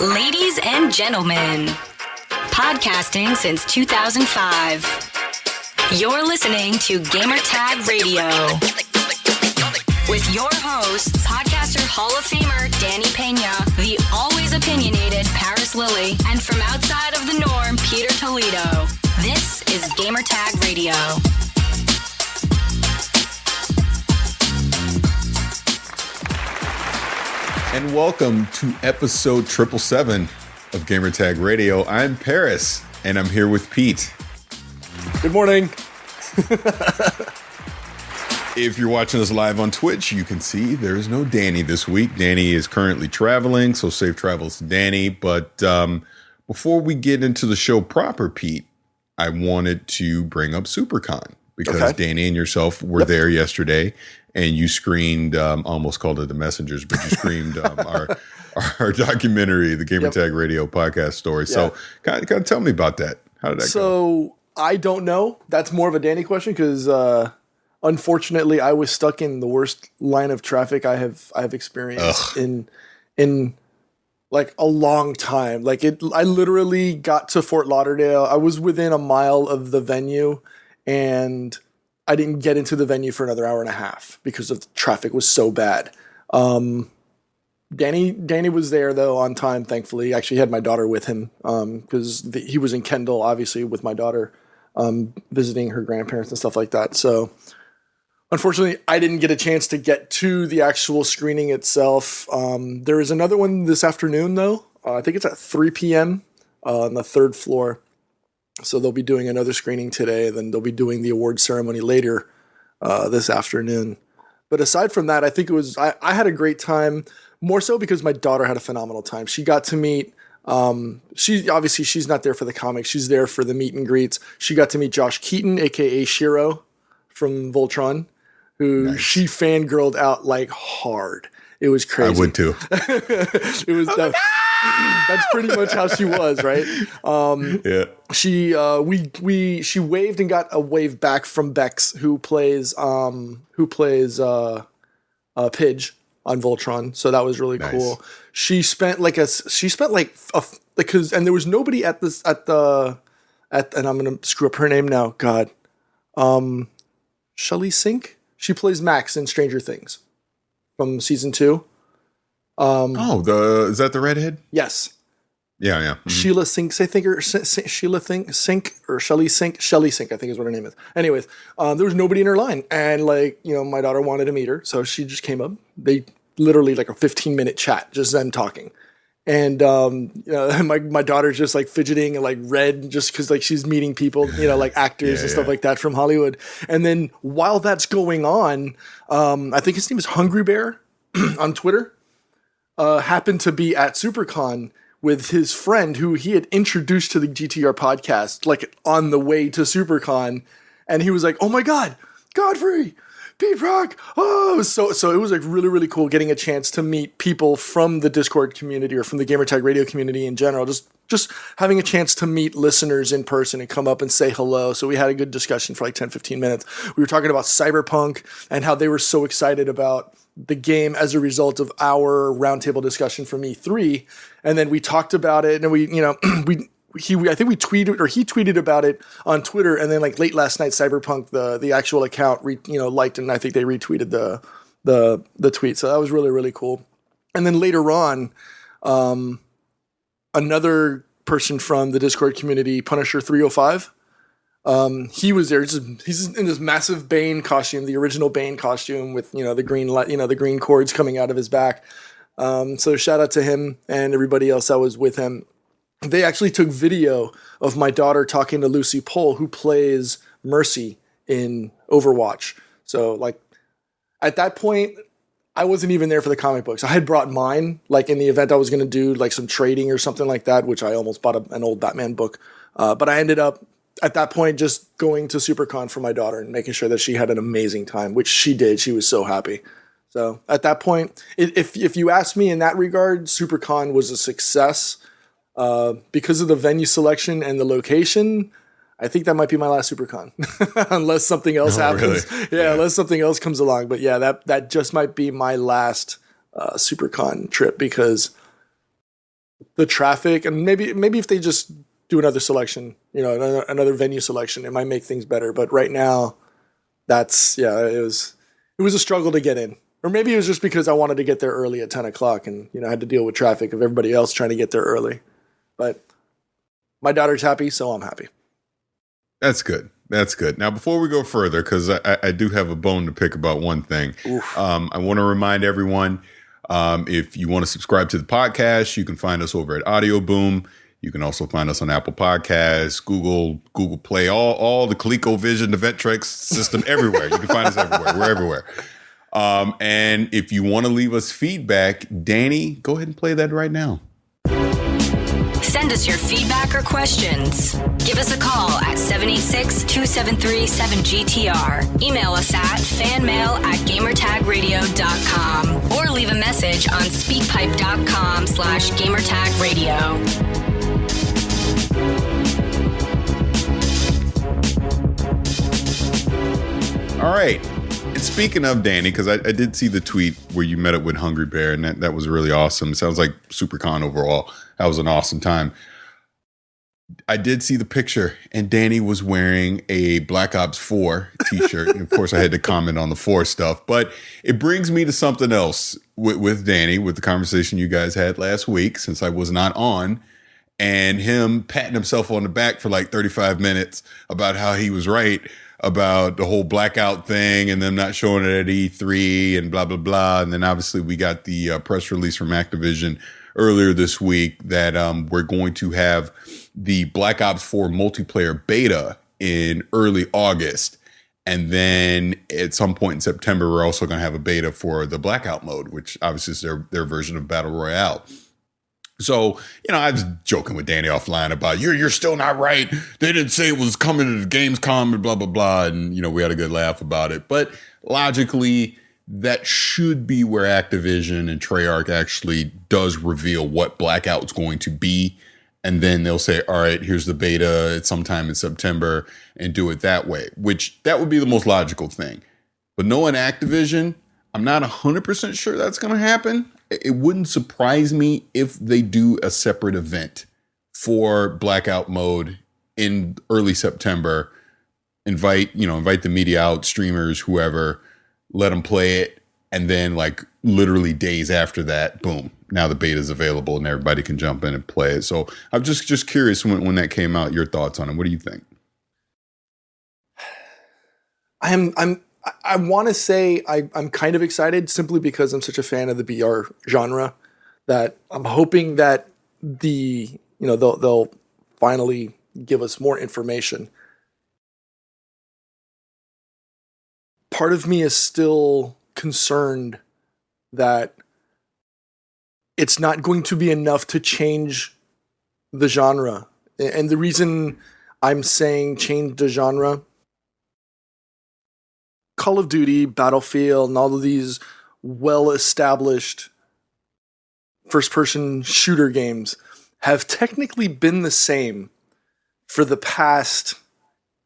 Ladies and gentlemen, podcasting since 2005. You're listening to Gamertag Radio. With your hosts, podcaster Hall of Famer Danny Pena, the always opinionated Paris Lilly, and from outside of the norm, Peter Toledo. This is Gamertag Radio. And welcome to episode 777 of Gamertag Radio. I'm Paris, and I'm here with Pete. Good morning. If you're watching us live on Twitch, you can see there's no Danny this week. Danny is currently traveling, so safe travels to Danny. But before we get into the show proper, Pete, I wanted to bring up SuperCon because Danny and yourself were there yesterday. And you screened, almost called it The Messengers, but you screened our documentary, the Gamertag Radio podcast story. So kind of tell me about that. How did that go? So I don't know. That's more of a Danny question because unfortunately I was stuck in the worst line of traffic I have experienced in like a long time. Like I literally got to Fort Lauderdale. I was within a mile of the venue and I didn't get into the venue for another hour and a half because the traffic was so bad. Danny was there though on time, thankfully. He actually had my daughter with him because he was in Kendall, obviously, with my daughter visiting her grandparents and stuff like that. So unfortunately, I didn't get a chance to get to the actual screening itself. There is another one this afternoon though. I think it's at 3 p.m. On the third floor. So they'll be doing another screening today, and then they'll be doing the award ceremony later this afternoon. But aside from that, I think I had a great time, more so because my daughter had a phenomenal time. She got to meet, she's not there for the comics. She's there for the meet and greets. She got to meet Josh Keaton, a.k.a. Shiro from Voltron, who she fangirled out like hard. It was crazy. I would too. It was that's pretty much how she was, right? She waved and got a wave back from Bex, who plays Pidge on Voltron. So that was really cool. She spent because there was nobody and I'm gonna screw up her name now. God, Shelly Sink. She plays Max in Stranger Things from season 2. Is that the redhead? Yes. Yeah. Mm-hmm. Sheila Sinks, I think, or Sheila Sink, or Shelly Sink. Shelly Sink, I think is what her name is. Anyways, there was nobody in her line, and my daughter wanted to meet her, so she just came up. They literally like a 15-minute chat, just them talking, and my daughter's just like fidgeting and like red, just because like she's meeting people, like actors and stuff like that from Hollywood. And then while that's going on, I think his name is Hungry Bear on Twitter. Happened to be at SuperCon with his friend who he had introduced to the GTR podcast, like on the way to SuperCon. And he was like, "Oh my God, Godfrey, Pete Rock." Oh, so it was like really, really cool getting a chance to meet people from the Discord community or from the Gamertag Radio community in general. Just having a chance to meet listeners in person and come up and say hello. So we had a good discussion for like 10, 15 minutes. We were talking about Cyberpunk and how they were so excited about the game as a result of our roundtable discussion from E3. And then we talked about it, and we tweeted, or he tweeted about it on Twitter. And then like late last night, Cyberpunk, the actual account, liked, and I think they retweeted the tweet. So that was really, really cool. And then later on, another person from the Discord community, Punisher 305, he was there. He's in this massive Bane costume, the original Bane costume with the green the green cords coming out of his back. So shout out to him and everybody else that was with him. They actually took video of my daughter talking to Lucy Pohl, who plays Mercy in Overwatch. So like at that point, I wasn't even there for the comic books. I had brought mine, like in the event I was going to do like some trading or something like that, which I almost bought an old Batman book. But I ended up at that point just going to SuperCon for my daughter and making sure that she had an amazing time, which she did. She was so happy. So at that point, if you ask me in that regard, SuperCon was a success because of the venue selection and the location. I think that might be my last SuperCon, unless something else happens. Really? Yeah, unless something else comes along. But yeah, that just might be my last SuperCon trip because the traffic, and maybe if they just do another selection, another venue selection, it might make things better. But right now, it was a struggle to get in. Or maybe it was just because I wanted to get there early at 10 o'clock and, I had to deal with traffic of everybody else trying to get there early. But my daughter's happy, so I'm happy. That's good. That's good. Now, before we go further, because I do have a bone to pick about one thing, I want to remind everyone, if you want to subscribe to the podcast, you can find us over at Audio Boom. You can also find us on Apple Podcasts, Google Play, all the ColecoVision, the Vectrex system, everywhere. You can find us everywhere. We're everywhere. And if you want to leave us feedback, Danny, go ahead and play that right now. Send us your feedback or questions. Give us a call at 786-273-7GTR. Email us at fanmail@gamertagradio.com or leave a message on speakpipe.com/gamertagradio. All right. And speaking of Danny, because I did see the tweet where you met up with Hungry Bear, and that was really awesome. It sounds like SuperCon overall. That was an awesome time. I did see the picture, and Danny was wearing a Black Ops 4 t-shirt. And of course, I had to comment on the 4 stuff. But it brings me to something else with Danny, with the conversation you guys had last week, since I was not on, and him patting himself on the back for like 35 minutes about how he was right about the whole blackout thing and them not showing it at E3 and blah, blah, blah. And then obviously we got the press release from Activision earlier this week that we're going to have the Black Ops 4 multiplayer beta in early August. And then at some point in September, we're also going to have a beta for the Blackout mode, which obviously is their version of Battle Royale. So, I was joking with Danny offline about, you're still not right. They didn't say it was coming to the Gamescom and blah, blah, blah. And, we had a good laugh about it. But logically, that should be where Activision and Treyarch actually does reveal what Blackout's going to be. And then they'll say, all right, here's the beta at sometime in September and do it that way, which that would be the most logical thing. But knowing Activision, I'm not 100% sure that's going to happen. It wouldn't surprise me if they do a separate event for Blackout mode in early September. Invite the media out, streamers, whoever, let them play it. And then like literally days after that, boom, now the beta is available and everybody can jump in and play it. So I'm just curious when that came out, your thoughts on it. What do you think? I want to say I'm kind of excited simply because I'm such a fan of the BR genre that I'm hoping that they'll finally give us more information. Part of me is still concerned that it's not going to be enough to change the genre. And the reason I'm saying change the genre, Call of Duty, Battlefield, and all of these well-established first-person shooter games have technically been the same for the past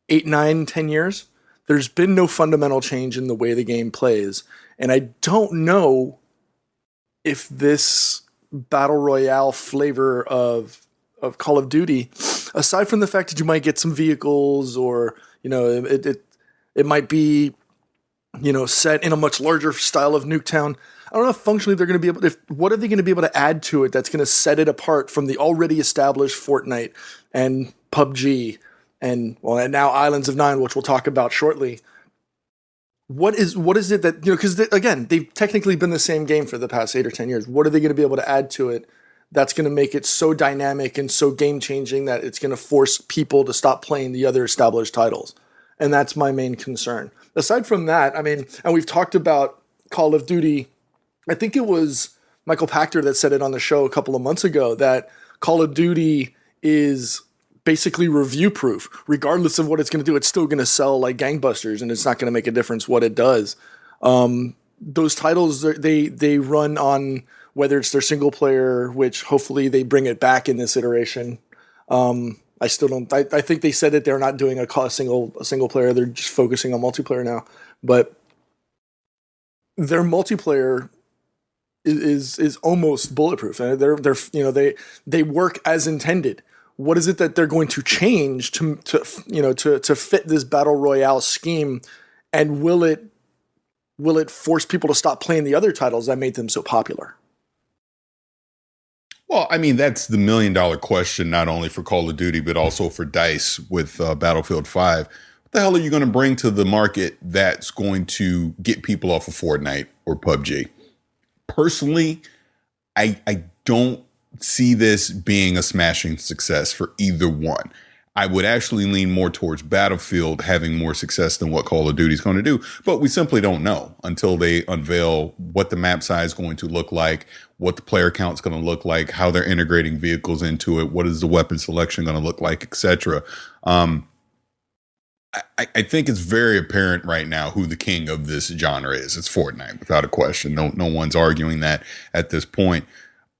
8, 9, 10 years. There's been no fundamental change in the way the game plays. And I don't know if this Battle Royale flavor of Call of Duty, aside from the fact that you might get some vehicles or, it might be set in a much larger style of Nuketown. I don't know if functionally they're going to be able what are they going to be able to add to it that's going to set it apart from the already established Fortnite and PUBG and now Islands of Nyne, which we'll talk about shortly. What is it that, because again, they've technically been the same game for the past 8 or 10 years. What are they going to be able to add to it that's going to make it so dynamic and so game changing that it's going to force people to stop playing the other established titles? And that's my main concern. Aside from that, and we've talked about Call of Duty. I think it was Michael Pachter that said it on the show a couple of months ago that Call of Duty is basically review proof. Regardless of what it's going to do, it's still going to sell like gangbusters, and it's not going to make a difference what it does. Those titles, they run on whether it's their single player, which hopefully they bring it back in this iteration. I still don't. I think they said that they're not doing a single player. They're just focusing on multiplayer now. But their multiplayer is almost bulletproof, and they're they work as intended. What is it that they're going to change to fit this battle royale scheme, and will it force people to stop playing the other titles that made them so popular? Well, I mean, that's the $1 million question, not only for Call of Duty, but also for DICE with Battlefield 5. What the hell are you going to bring to the market that's going to get people off of Fortnite or PUBG? Personally, I don't see this being a smashing success for either one. I would actually lean more towards Battlefield having more success than what Call of Duty is going to do. But we simply don't know until they unveil what the map size is going to look like, what the player count is going to look like, how they're integrating vehicles into it, what is the weapon selection going to look like, etc. I think it's very apparent right now who the king of this genre is. It's Fortnite, without a question. No one's arguing that at this point.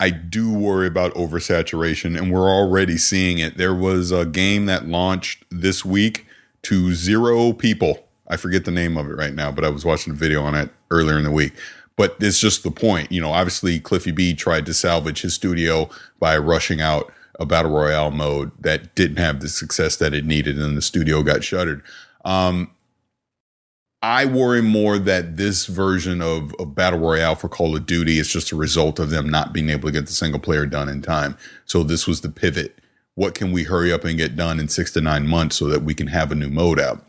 I do worry about oversaturation, and we're already seeing it. There was a game that launched this week to 0 people. I forget the name of it right now, but I was watching a video on it earlier in the week. But it's just the point. Obviously, Cliffy B tried to salvage his studio by rushing out a battle royale mode that didn't have the success that it needed, and the studio got shuttered. I worry more that this version of battle royale for Call of Duty is just a result of them not being able to get the single player done in time. So this was the pivot. What can we hurry up and get done in 6 to 9 months so that we can have a new mode out?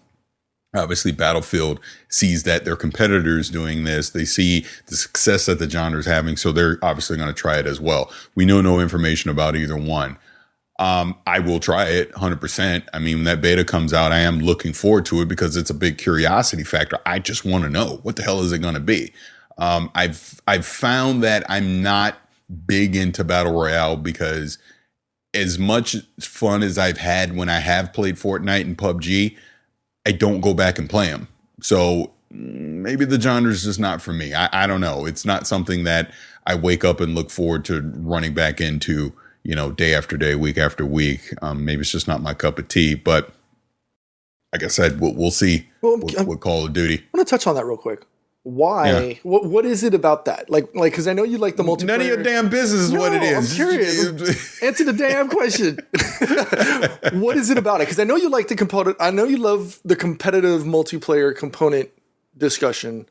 Obviously, Battlefield sees that their competitors doing this. They see the success that the genre is having, so they're obviously going to try it as well. We know no information about either one. I will try it 100%. I mean, when that beta comes out, I am looking forward to it because it's a big curiosity factor. I just want to know, what the hell is it going to be? I've found that I'm not big into battle royale because as much fun as I've had when I have played Fortnite and PUBG, I don't go back and play them. So maybe the genre is just not for me. I don't know. It's not something that I wake up and look forward to running back into, day after day, week after week. Maybe it's just not my cup of tea, but like I said, we'll see with Call of Duty. I want to touch on that real quick. Why? Yeah. What is it about that? Like, because I know you like the multiplayer. None of your damn business is what it is. I'm curious. Answer the damn question. What is it about it? Because I know you like the component. I know you love the competitive multiplayer component discussion,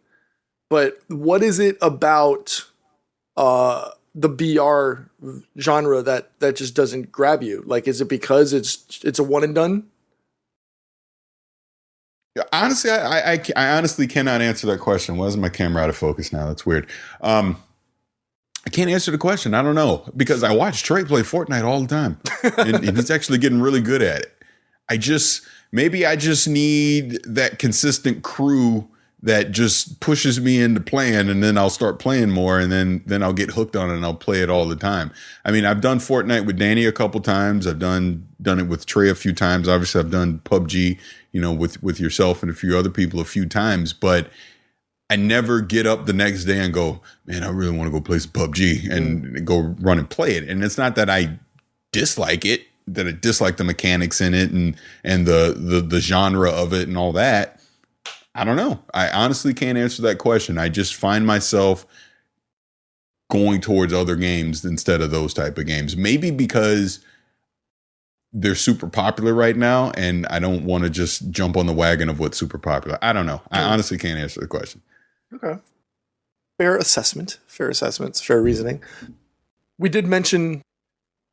but what is it about the BR genre that just doesn't grab you? Like, is it because it's a one and done? Honestly, I honestly cannot answer that question. Why is my camera out of focus now? That's weird. I can't answer the question. I don't know, because I watch Trey play Fortnite all the time, and he's actually getting really good at it. Maybe I just need that consistent crew that just pushes me into playing, and then I'll start playing more, and then I'll get hooked on it and I'll play it all the time. I mean, I've done Fortnite with Danny a couple times. I've done it with Trey a few times. Obviously, I've done PUBG, with yourself and a few other people a few times, but I never get up the next day and go, man, I really want to go play some PUBG and go run and play it. And it's not that I dislike it, that I dislike the mechanics in it and the genre of it and all that. I don't know. I honestly can't answer that question. I just find myself going towards other games instead of those type of games. Maybe because they're super popular right now, and I don't want to just jump on the wagon of what's super popular. I don't know. I honestly can't answer the question. Okay. Fair assessment. Fair assessments. Fair reasoning. We did mention,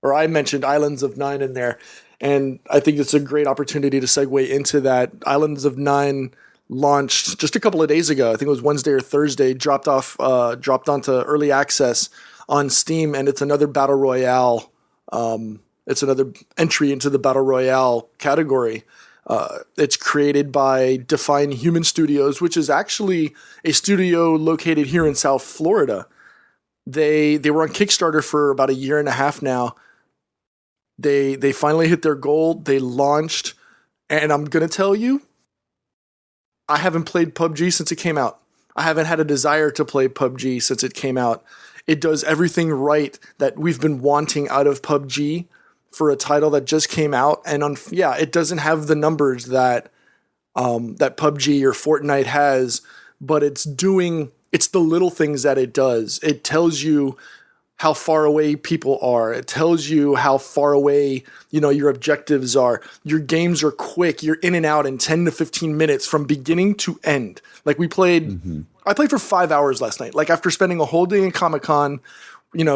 or I mentioned Islands of Nyne in there, and I think it's a great opportunity to segue into that. Islands of Nyne launched just a couple of days ago. I think it was Wednesday or Thursday, dropped onto early access on Steam, and it's another battle royale. It's another entry into the battle royale category. It's created by Define Human Studios, which is actually a studio located here in South Florida. They were on Kickstarter for about a year and a half now. They finally hit their goal. They launched, and I'm gonna tell you, I haven't played PUBG since it came out. I haven't had a desire to play PUBG since it came out. It does everything right that we've been wanting out of PUBG for a title that just came out. And it doesn't have the numbers that PUBG or Fortnite has, but it's doing it's the little things that it does. It tells you how far away people are. It tells you how far away, your objectives are. Your games are quick. You're in and out in 10 to 15 minutes from beginning to end. Like I played for 5 hours last night. Like after spending a whole day in Comic-Con,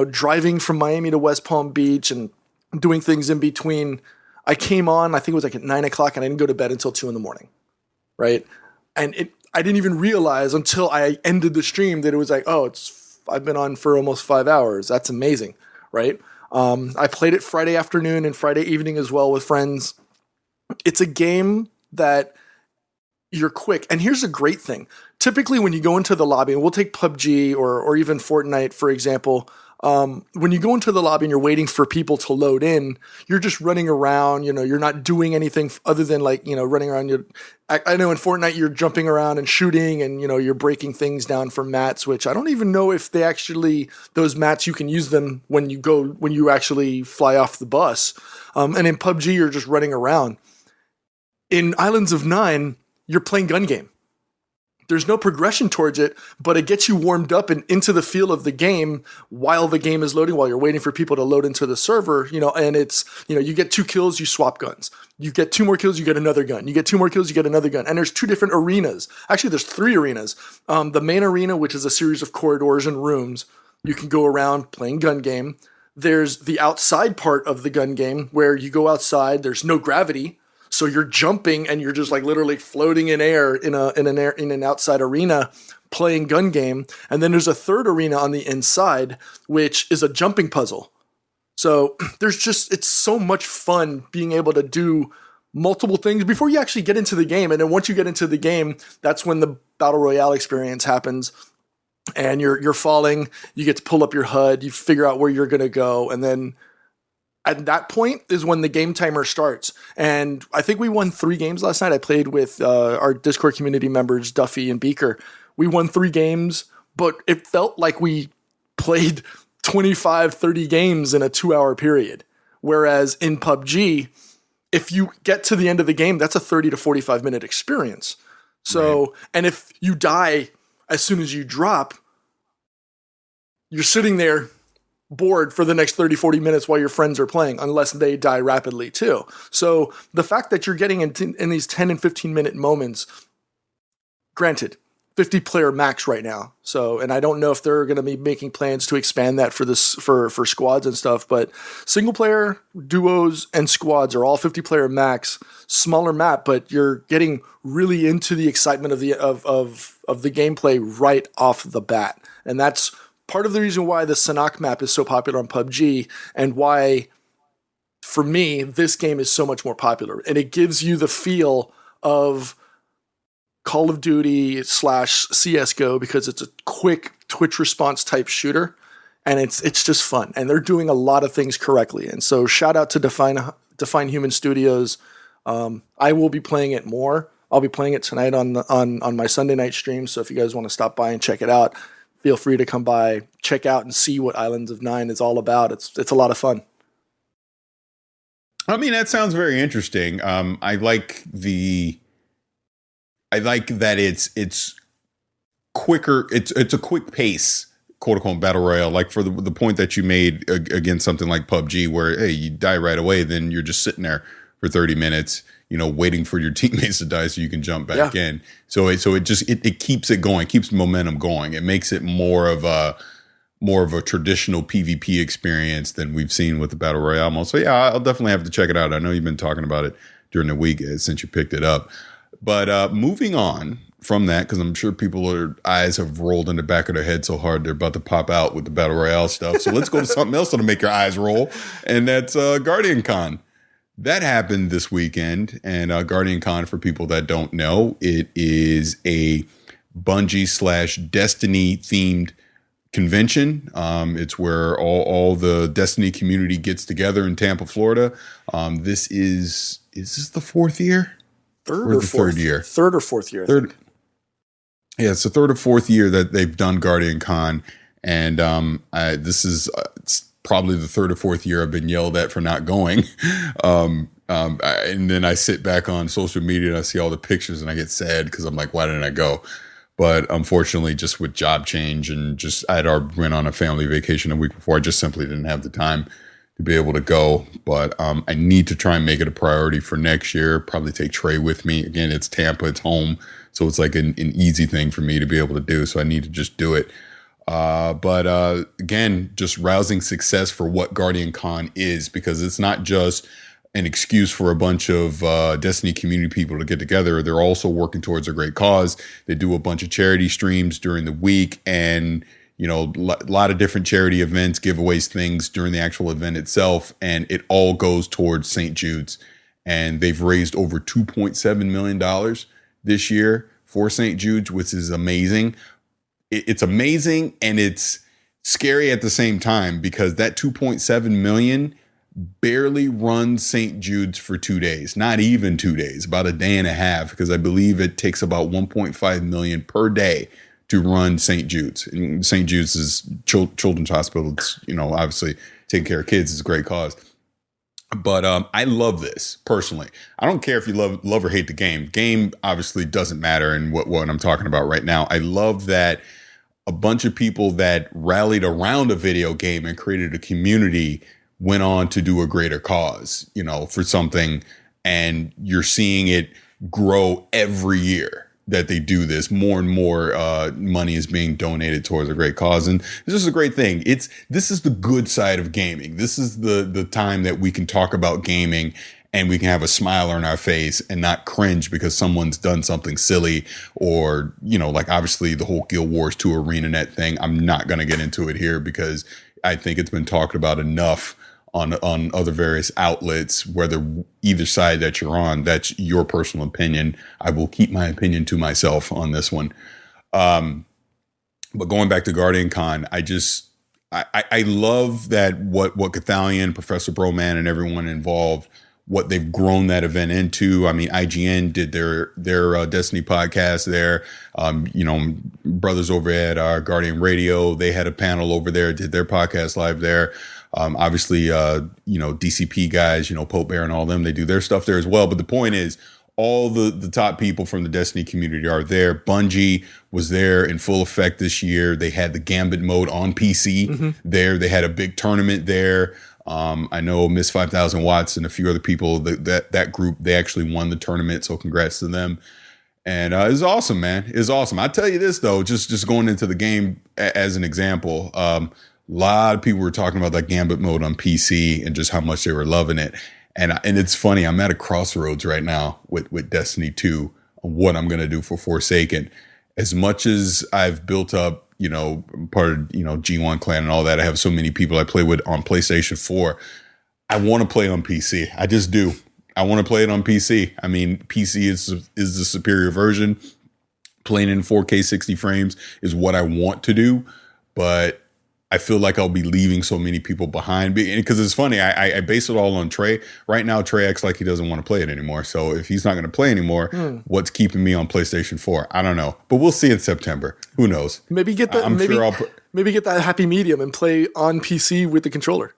driving from Miami to West Palm Beach and doing things in between, I came on, I think it was like at 9 o'clock, and I didn't go to bed until 2 a.m. Right. And I didn't even realize until I ended the stream that it was like, I've been on for almost 5 hours. That's amazing, right? I played it Friday afternoon and Friday evening as well with friends. It's a game that you're quick. And here's a great thing. Typically when you go into the lobby, and we'll take PUBG or even Fortnite, for example, when you go into the lobby and you're waiting for people to load in, you're just running around, you're not doing anything other than running around. I know in Fortnite you're jumping around and shooting and, you're breaking things down for mats, which I don't even know if those mats, you can use them when you actually fly off the bus. And in PUBG, you're just running around. In Islands of Nyne, you're playing gun game. There's no progression towards it, but it gets you warmed up and into the feel of the game while the game is loading, while you're waiting for people to load into the server, and it's, you get 2 kills, you swap guns. You get 2 more kills, you get another gun. You get 2 more kills, you get another gun. And there's 2 different arenas. Actually, there's 3 arenas. The main arena, which is a series of corridors and rooms, you can go around playing gun game. There's the outside part of the gun game where you go outside, there's no gravity. So you're jumping and you're just like literally floating in air in an outside arena playing gun game. And then there's a third arena on the inside, which is a jumping puzzle. So it's so much fun being able to do multiple things before you actually get into the game. And then once you get into the game, that's when the Battle Royale experience happens. And you're falling, you get to pull up your HUD, you figure out where you're going to go. And then at that point is when the game timer starts. And I think we won 3 games last night. I played with our Discord community members, Duffy and Beaker. We won 3 games, but it felt like we played 25, 30 games in a 2-hour period. Whereas in PUBG, if you get to the end of the game, that's a 30 to 45 minute experience. So, right. And if you die as soon as you drop, you're sitting there bored for the next 30, 40 minutes while your friends are playing, unless they die rapidly too. So the fact that you're getting in these 10 and 15 minute moments, granted, 50 player max right now. So, and I don't know if they're going to be making plans to expand that for squads and stuff, but single player, duos, and squads are all 50 player max, smaller map, but you're getting really into the excitement of the gameplay right off the bat. And that's part of the reason why the Sanhok map is so popular on PUBG and why, for me, this game is so much more popular. And it gives you the feel of Call of Duty / CSGO because it's a quick Twitch response type shooter. And it's just fun. And they're doing a lot of things correctly. And so shout out to Define Human Studios. I will be playing it more. I'll be playing it tonight on my Sunday night stream. So if you guys want to stop by and check it out, feel free to come by, check out, and see what Islands of Nyne is all about. It's a lot of fun. I mean, that sounds very interesting. I like that it's quicker. It's a quick pace, quote unquote, battle royale. Like for the point that you made against something like PUBG, where hey, you die right away, then you're just sitting there for 30 minutes. Waiting for your teammates to die so you can jump back in. So it keeps it going, keeps momentum going. It makes it more of a traditional PvP experience than we've seen with the Battle Royale mode. So yeah, I'll definitely have to check it out. I know you've been talking about it during the week since you picked it up. But moving on from that, because I'm sure people's eyes have rolled in the back of their head so hard they're about to pop out with the Battle Royale stuff. So let's go to something else that'll make your eyes roll, and that's Guardian Con. That happened this weekend, and Guardian Con, for people that don't know, it is a Bungie / Destiny themed convention. It's where all the Destiny community gets together in Tampa, Florida. Is this the 4th year? Third or fourth year? Third or fourth year. Third. Yeah, it's the 3rd or 4th year that they've done Guardian Con, and this is it's probably the 3rd or 4th year I've been yelled at for not going. And then I sit back on social media and I see all the pictures and I get sad because I'm like, why didn't I go? But unfortunately, just with job change and just I had already went on a family vacation a week before, I just simply didn't have the time to be able to go. But I need to try and make it a priority for next year. Probably take Trey with me. Again, it's Tampa, it's home. So it's like an easy thing for me to be able to do. So I need to just do it. But again, just rousing success for what Guardian Con is, because it's not just an excuse for a bunch of Destiny community people to get together. They're also working towards a great cause. They do a bunch of charity streams during the week and, you know, a lot of different charity events, giveaways, things during the actual event itself. And it all goes towards St. Jude's. And they've raised over $2.7 million this year for St. Jude's, which is amazing. It's amazing and it's scary at the same time, because that 2.7 million barely runs St. Jude's for 2 days, not even 2 days, about a day and a half, because I believe it takes about 1.5 million per day to run St. Jude's. And St. Jude's is children's hospital. It's, you know, obviously taking care of kids is a great cause. But I love this personally. I don't care if you love or hate the game. Game obviously doesn't matter in what I'm talking about right now. I love that a bunch of people that rallied around a video game and created a community went on to do a greater cause, you know, for something. And you're seeing it grow every year that they do this. More and more money is being donated towards a great cause. And this is a great thing. This is the good side of gaming. This is the time that we can talk about gaming and we can have a smile on our face and not cringe because someone's done something silly, or, you know, like obviously the whole Guild Wars 2 ArenaNet thing. I'm not going to get into it here because I think it's been talked about enough on other various outlets, whether either side that you're on. That's your personal opinion. I will keep my opinion to myself on this one. But going back to Guardian Con, I love that what Cathalion, Professor Broman, and everyone involved, what they've grown that event into. I mean, IGN did their Destiny podcast there. You know, brothers over at Guardian Radio, they had a panel over there, did their podcast live there. Obviously, you know, DCP guys, you know, Pope Bear and all them, they do their stuff there as well. But the point is, all the top people from the Destiny community are there. Bungie was there in full effect this year. They had the Gambit mode on PC there. They had a big tournament there. I know Miss 5,000 Watts and a few other people, that group, they actually won the tournament. So congrats to them. And it was awesome, man. It was awesome. I'll tell you this, though, just going into the game as an example, a lot of people were talking about that Gambit mode on PC and just how much they were loving it. And it's funny, I'm at a crossroads right now with Destiny 2 on what I'm going to do for Forsaken. As much as I've built up, you know, part of, you know, G1 clan and all that, I have so many people I play with on PlayStation 4. I want to play on PC. I just do. I want to play it on PC. I mean, PC is the superior version. Playing in 4K 60 frames is what I want to do. But I feel like I'll be leaving so many people behind, because it's funny. I base it all on Trey. Right now, Trey acts like he doesn't want to play it anymore. So if he's not going to play anymore, what's keeping me on PlayStation 4? I don't know, but we'll see in September. Who knows? Maybe get that. Maybe get that happy medium and play on PC with the controller.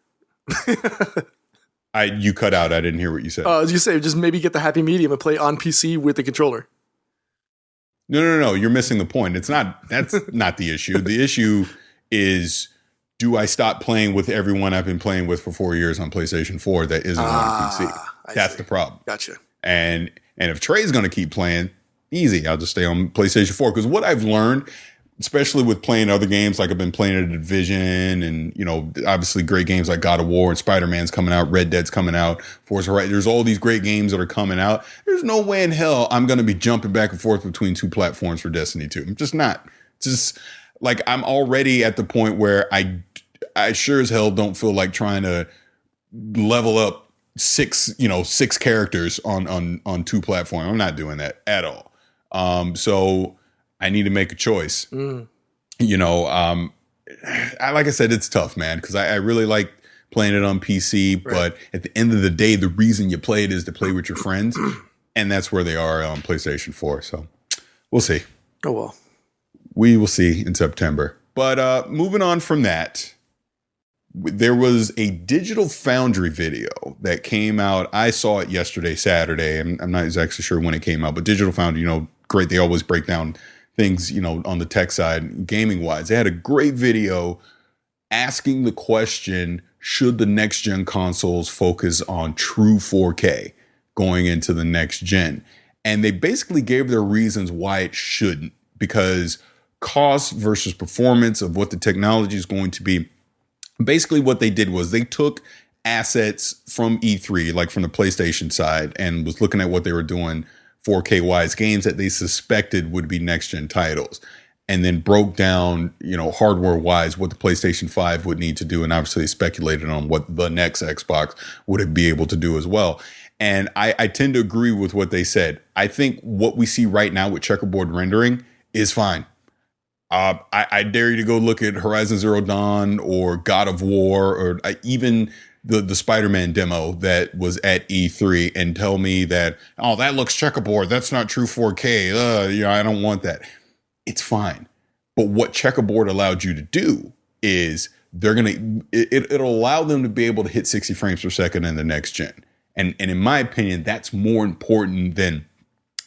You cut out. I didn't hear what you said. As you say, just maybe get the happy medium and play on PC with the controller. No. You're missing the point. That's not the issue. The issue is, do I stop playing with everyone I've been playing with for 4 years on PlayStation 4 that isn't on PC? That's the problem. Gotcha. And if Trey's going to keep playing, easy. I'll just stay on PlayStation 4. Because what I've learned, especially with playing other games, like I've been playing The Division and, you know, obviously great games like God of War and Spider-Man's coming out, Red Dead's coming out, Forza Horizon. There's all these great games that are coming out. There's no way in hell I'm going to be jumping back and forth between two platforms for Destiny 2. I'm just not. Just like, I'm already at the point where I sure as hell don't feel like trying to level up six characters on two platforms. I'm not doing that at all. So I need to make a choice. You know, like I said, it's tough, man, because I really like playing it on PC. Right. But at the end of the day, the reason you play it is to play with your friends. And that's where they are on PlayStation 4. So we'll see. Oh, well. We will see in September. But moving on from that, there was a Digital Foundry video that came out. I saw it yesterday, Saturday. I'm not exactly sure when it came out, but Digital Foundry, you know, great. They always break down things, on the tech side, gaming wise. They had a great video asking the question, should the next gen consoles focus on true 4K going into the next gen? And they basically gave their reasons why it shouldn't, because cost versus performance of what the technology is going to be. Basically what they did was they took assets from E3, like from the PlayStation side, and was looking at what they were doing 4K wise, games that they suspected would be next gen titles, and then broke down, hardware wise what the PlayStation 5 would need to do. And obviously speculated on what the next Xbox would be able to do as well. And I tend to agree with what they said. I think what we see right now with checkerboard rendering is fine. I dare you to go look at Horizon Zero Dawn or God of War, or even the Spider-Man demo that was at E3, and tell me that, oh, that looks checkerboard, that's not true 4K. I don't want that. It's fine. But what checkerboard allowed you to do is it'll allow them to be able to hit 60 frames per second in the next gen. And in my opinion, that's more important than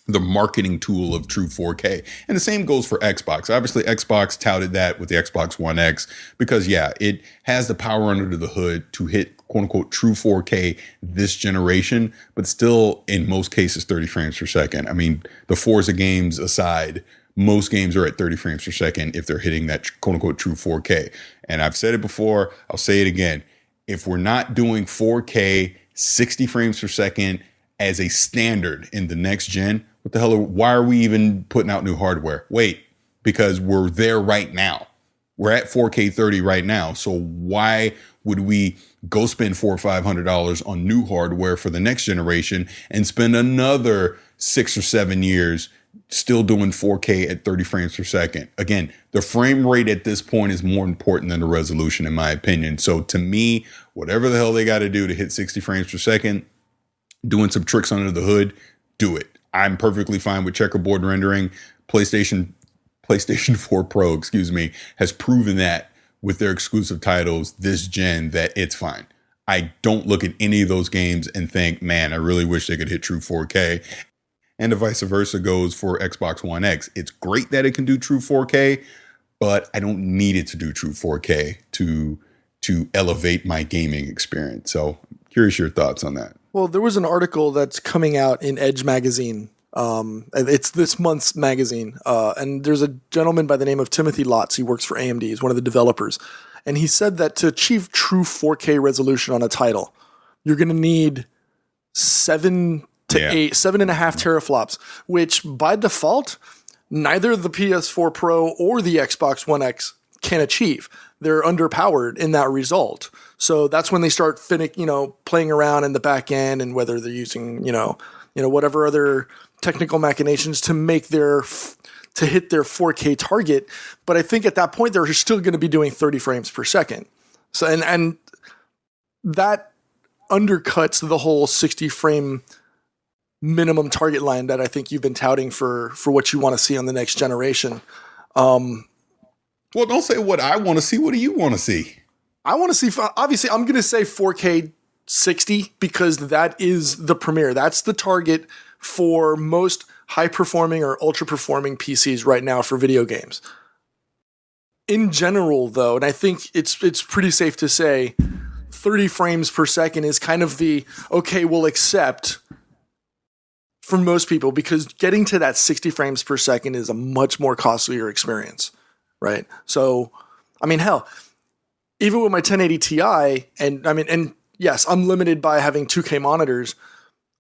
the marketing tool of true 4K. And the same goes for Xbox. Obviously, Xbox touted that with the Xbox One X because, it has the power under the hood to hit quote unquote true 4K this generation, but still in most cases 30 frames per second. I mean, the Forza games aside, most games are at 30 frames per second if they're hitting that quote unquote true 4K. And I've said it before, I'll say it again. If we're not doing 4K 60 frames per second as a standard in the next gen, what the hell? Why are we even putting out new hardware? Wait, because we're there right now. We're at 4K 30 right now. So why would we go spend $400 or $500 on new hardware for the next generation and spend another 6 or 7 years still doing 4K at 30 frames per second? Again, the frame rate at this point is more important than the resolution, in my opinion. So to me, whatever the hell they got to do to hit 60 frames per second, doing some tricks under the hood, do it. I'm perfectly fine with checkerboard rendering. PlayStation 4 Pro, has proven that with their exclusive titles this gen that it's fine. I don't look at any of those games and think, man, I really wish they could hit true 4K. And the vice versa goes for Xbox One X. It's great that it can do true 4K, but I don't need it to do true 4K to elevate my gaming experience. So curious your thoughts on that. Well, there was an article that's coming out in Edge magazine. It's this month's magazine. And there's a gentleman by the name of Timothy Lotz. He works for AMD. He's one of the developers. And he said that to achieve true 4K resolution on a title, you're going to need 7.5 teraflops, which by default, neither the PS4 Pro or the Xbox One X can achieve. They're underpowered in that result. So that's when they start playing around in the back end, and whether they're using, whatever other technical machinations to make to hit their 4K target. But I think at that point, they're still going to be doing 30 frames per second. So, and that undercuts the whole 60 frame minimum target line that I think you've been touting for what you want to see on the next generation. Well, don't say what I want to see. What do you want to see? I want to see, obviously, I'm going to say 4K 60 because that is the premiere. That's the target for most high-performing or ultra-performing PCs right now for video games. In general, though, and I think it's pretty safe to say 30 frames per second is kind of the, okay, we'll accept for most people, because getting to that 60 frames per second is a much more costlier experience, right? So, I mean, hell, even with my 1080 Ti, and yes, I'm limited by having 2K monitors,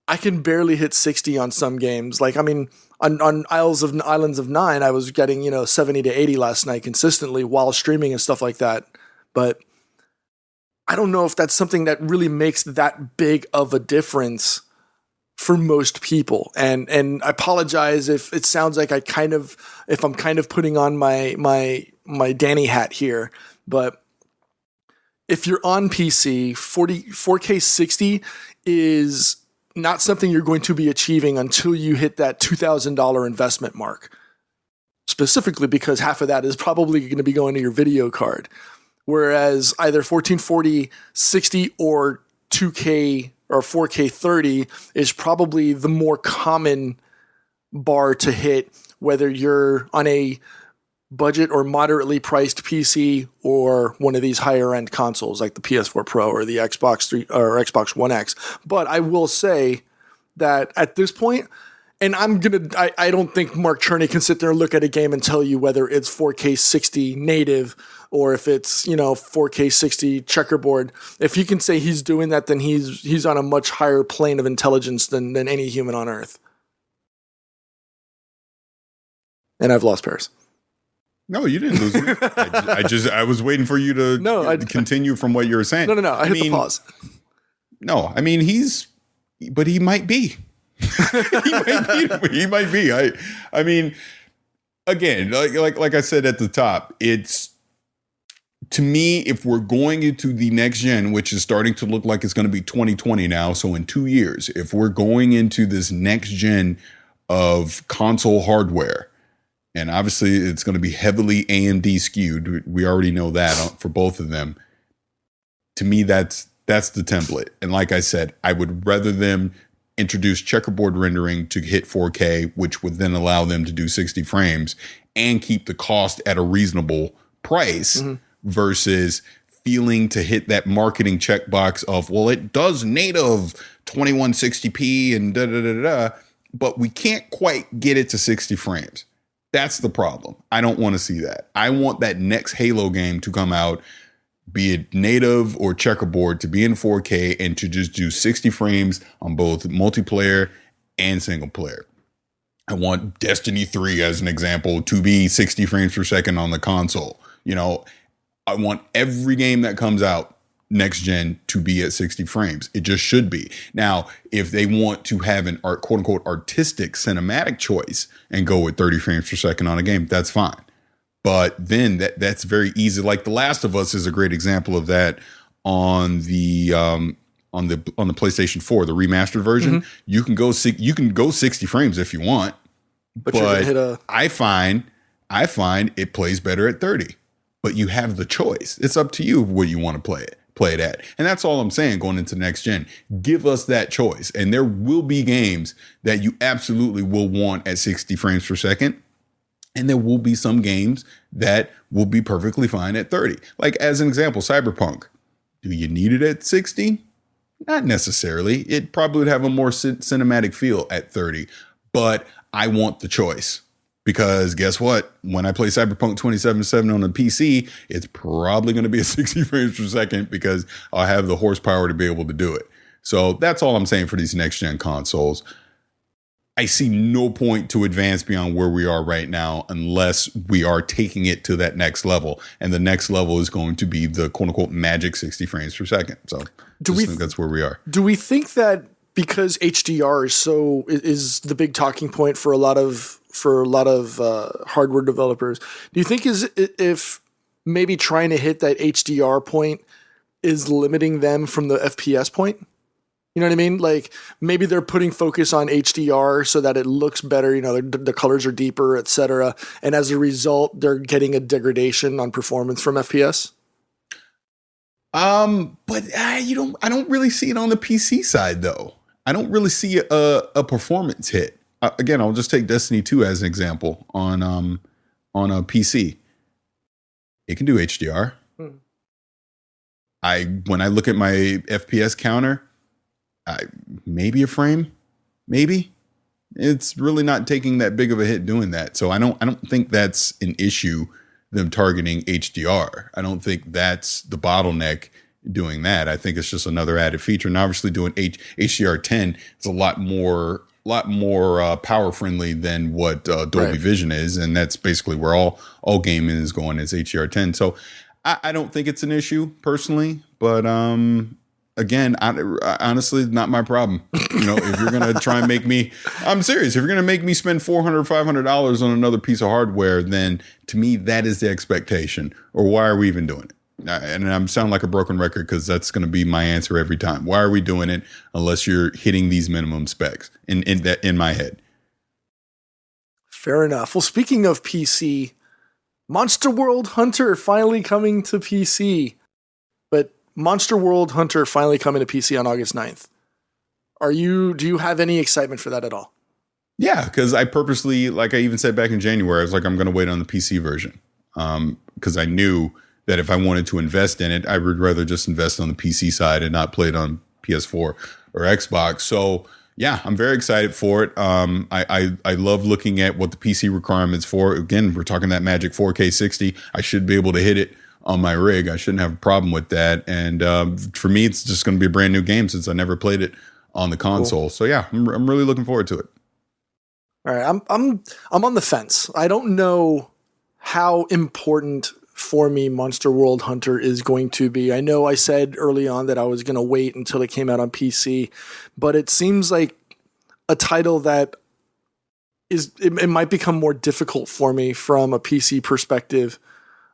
I can barely hit 60 on some games. Like, I mean, on Islands of Nyne, I was getting, 70 to 80 last night consistently while streaming and stuff like that. But I don't know if that's something that really makes that big of a difference for most people. And I apologize if it sounds like I'm kind of putting on my Danny hat here, but if you're on PC, 4K 60 is not something you're going to be achieving until you hit that $2,000 investment mark. Specifically because half of that is probably going to be going to your video card. Whereas either 1440 60 or 2K or 4K 30 is probably the more common bar to hit whether you're on a budget or moderately priced PC or one of these higher end consoles like the PS4 Pro or the Xbox 3 or Xbox One X. But I will say that at this point, and I don't think Mark Cherney can sit there and look at a game and tell you whether it's 4K 60 native or if it's, 4K 60 checkerboard. If he can say he's doing that, then he's on a much higher plane of intelligence than any human on Earth. And I've lost Paris. No, you didn't lose me. I was waiting for you to continue from what you were saying. No. I hit the pause. No, I mean, but he might be. he might be. I mean, again, like I said at the top, it's, to me, if we're going into the next gen, which is starting to look like it's going to be 2020 now, so in 2 years, if we're going into this next gen of console hardware, and obviously it's going to be heavily AMD skewed, we already know that for both of them. To me, that's the template. And like I said, I would rather them introduce checkerboard rendering to hit 4K, which would then allow them to do 60 frames and keep the cost at a reasonable price versus feeling to hit that marketing checkbox of, well, it does native 2160p and da-da-da-da, but we can't quite get it to 60 frames. That's the problem. I don't want to see that. I want that next Halo game to come out, be it native or checkerboard, to be in 4K and to just do 60 frames on both multiplayer and single player. I want Destiny 3, as an example, to be 60 frames per second on the console. I want every game that comes out next gen to be at 60 frames. It just should be. Now, if they want to have an quote unquote artistic cinematic choice and go with 30 frames per second on a game, that's fine. But then that's very easy. Like The Last of Us is a great example of that on the PlayStation 4, the remastered version. You can go 60 frames if you want, but I find it plays better at 30. But you have the choice. It's up to you where you want to play it at. And that's all I'm saying going into next gen. Give us that choice. And there will be games that you absolutely will want at 60 frames per second. And there will be some games that will be perfectly fine at 30. Like, as an example, Cyberpunk. Do you need it at 60? Not necessarily. It probably would have a more cinematic feel at 30. But I want the choice. Because guess what? When I play Cyberpunk 2077 on a PC, it's probably going to be at 60 frames per second because I'll have the horsepower to be able to do it. So that's all I'm saying for these next-gen consoles. I see no point to advance beyond where we are right now unless we are taking it to that next level. And the next level is going to be the quote-unquote magic 60 frames per second. So I think that's where we are. Do we think that because HDR is the big talking point for a lot of hardware developers, do you think if maybe trying to hit that HDR point is limiting them from the FPS point? You know what I mean? Like, maybe they're putting focus on HDR so that it looks better, the colors are deeper, etc. And as a result, they're getting a degradation on performance from FPS. But I don't really see it on the PC side though. I don't really see a performance hit. Again, I'll just take Destiny 2 as an example on a PC. It can do HDR. When I look at my FPS counter, maybe a frame, maybe. It's really not taking that big of a hit doing that. So I don't think that's an issue, them targeting HDR. I don't think that's the bottleneck doing that. I think it's just another added feature. And obviously doing HDR10 is a lot more power friendly than what Dolby Vision is, and that's basically where all gaming is going, is HDR10. So I don't think it's an issue personally, but again, honestly, not my problem. If you're gonna try and make me, I'm serious. If you're gonna make me spend $400, $500 on another piece of hardware, then to me that is the expectation. Or why are we even doing it? And I'm sounding like a broken record because that's going to be my answer every time. Why are we doing it unless you're hitting these minimum specs in my head? Fair enough. Well, speaking of PC, Monster World Hunter finally coming to PC. But Monster World Hunter finally coming to PC on August 9th. Do you have any excitement for that at all? Yeah, because I purposely, like I even said back in January, I was like, I'm going to wait on the PC version because I knew that if I wanted to invest in it, I would rather just invest on the PC side and not play it on PS4 or Xbox. So yeah, I'm very excited for it. I love looking at what the PC requirements for. Again, we're talking that magic 4K 60. I should be able to hit it on my rig. I shouldn't have a problem with that. And for me, it's just going to be a brand new game since I never played it on the console. Cool. So yeah, I'm really looking forward to it. All right, I'm on the fence. I don't know how important for me Monster World Hunter is going to be. I know I said early on that I was going to wait until it came out on PC, but it seems like a title that it might become more difficult for me from a PC perspective.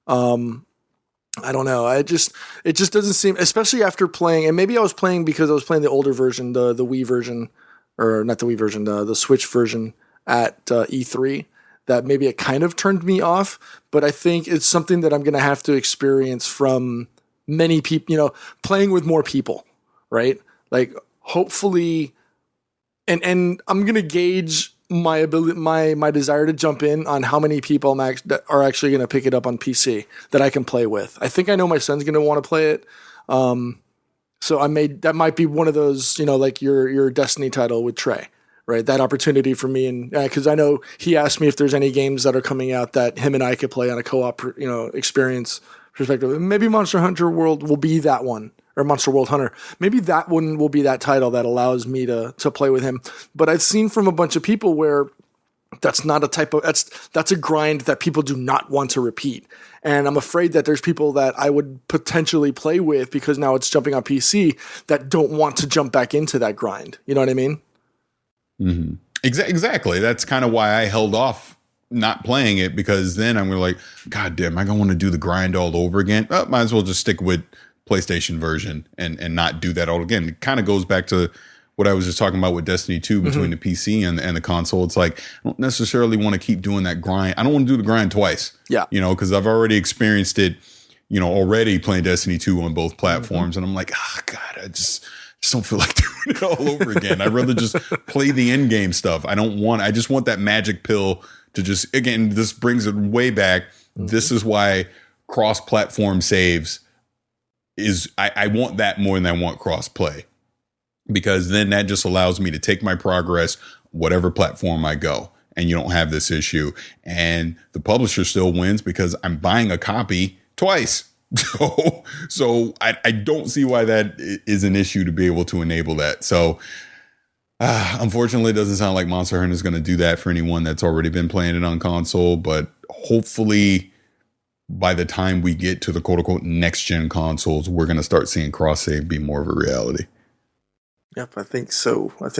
I don't know. It just doesn't seem, especially after playing, and maybe I was playing because I was playing the older version, the Wii version, or not the Wii version, the Switch version at E3, that maybe it kind of turned me off, but I think it's something that I'm going to have to experience from many people, playing with more people, right? Like hopefully, and I'm going to gauge my ability, my desire to jump in on how many people that are actually going to pick it up on PC that I can play with. I think I know my son's going to want to play it. So that might be one of those, like your Destiny title with Trey. Right, that opportunity for me, and because I know he asked me if there's any games that are coming out that him and I could play on a co-op, experience perspective. Maybe Monster Hunter World will be that one, or Monster World Hunter. Maybe that one will be that title that allows me to play with him. But I've seen from a bunch of people where that's not a type of that's a grind that people do not want to repeat. And I'm afraid that there's people that I would potentially play with because now it's jumping on PC that don't want to jump back into that grind. You know what I mean? Mm-hmm. Exactly. That's kind of why I held off not playing it, because then I'm like, God damn, am I going to want to do the grind all over again? Might as well just stick with PlayStation version and not do that all again. It kind of goes back to what I was just talking about with Destiny 2 between the PC and the console. It's like, I don't necessarily want to keep doing that grind. I don't want to do the grind twice. Yeah. Because I've already experienced it, already playing Destiny 2 on both platforms. And I'm like, God, I just don't feel like doing it all over again. I'd rather just play the end game stuff. I just want that magic pill to just, again, this brings it way back. Mm-hmm. This is why cross-platform saves I want that more than I want cross-play, because then that just allows me to take my progress, whatever platform I go, and you don't have this issue. And the publisher still wins because I'm buying a copy twice. So I don't see why that is an issue to be able to enable that. So unfortunately, it doesn't sound like Monster Hunter is going to do that for anyone that's already been playing it on console. But hopefully by the time we get to the quote unquote next gen consoles, we're going to start seeing cross save be more of a reality. Yep, I think so. And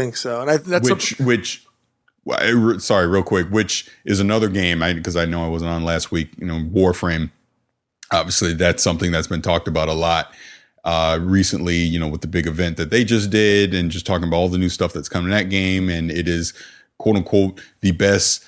sorry, real quick, which is another game, because I know I wasn't on last week, Warframe. Obviously, that's something that's been talked about a lot recently, with the big event that they just did and just talking about all the new stuff that's coming in that game. And it is, quote unquote, the best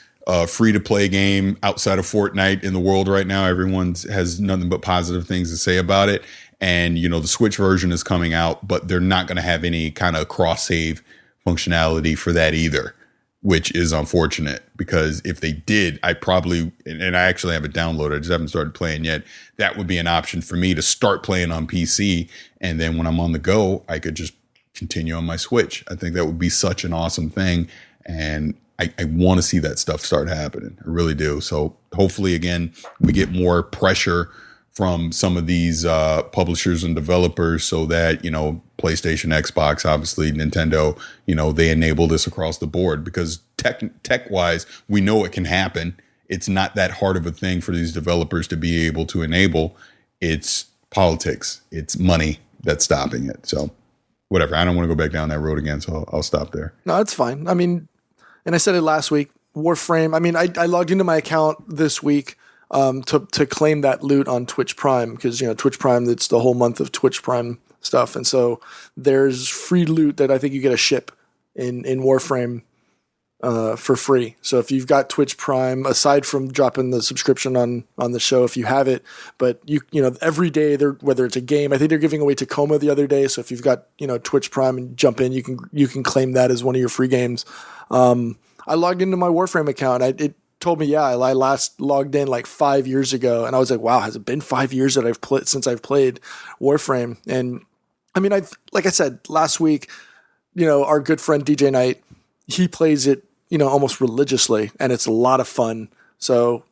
free to play game outside of Fortnite in the world right now. Everyone has nothing but positive things to say about it. And, the Switch version is coming out, but they're not going to have any kind of cross save functionality for that either, which is unfortunate, because if they did, I probably, and I actually have it downloaded, I just haven't started playing yet. That would be an option for me to start playing on PC. And then when I'm on the go, I could just continue on my Switch. I think that would be such an awesome thing. And I want to see that stuff start happening. I really do. So hopefully, again, we get more pressure from some of these publishers and developers so that, PlayStation, Xbox, obviously Nintendo, they enable this across the board, because tech wise, we know it can happen. It's not that hard of a thing for these developers to be able to enable. It's politics. It's money that's stopping it. So whatever. I don't want to go back down that road again. So I'll stop there. No, it's fine. I mean, and I said it last week, Warframe. I mean, I logged into my account this week to claim that loot on Twitch Prime, because Twitch Prime, it's the whole month of Twitch Prime stuff, and so there's free loot that I think you get a ship in Warframe for free. So if you've got Twitch Prime, aside from dropping the subscription on the show if you have it, but you every day, whether it's a game, I think they're giving away Tacoma the other day. So if you've got Twitch Prime and jump in, you can claim that as one of your free games. I logged into my Warframe account. It told me, yeah, I last logged in like 5 years ago. And I was like, wow, has it been 5 years that since I've played Warframe? And I mean, like I said, last week, our good friend DJ Knight, he plays it, almost religiously, and it's a lot of fun. So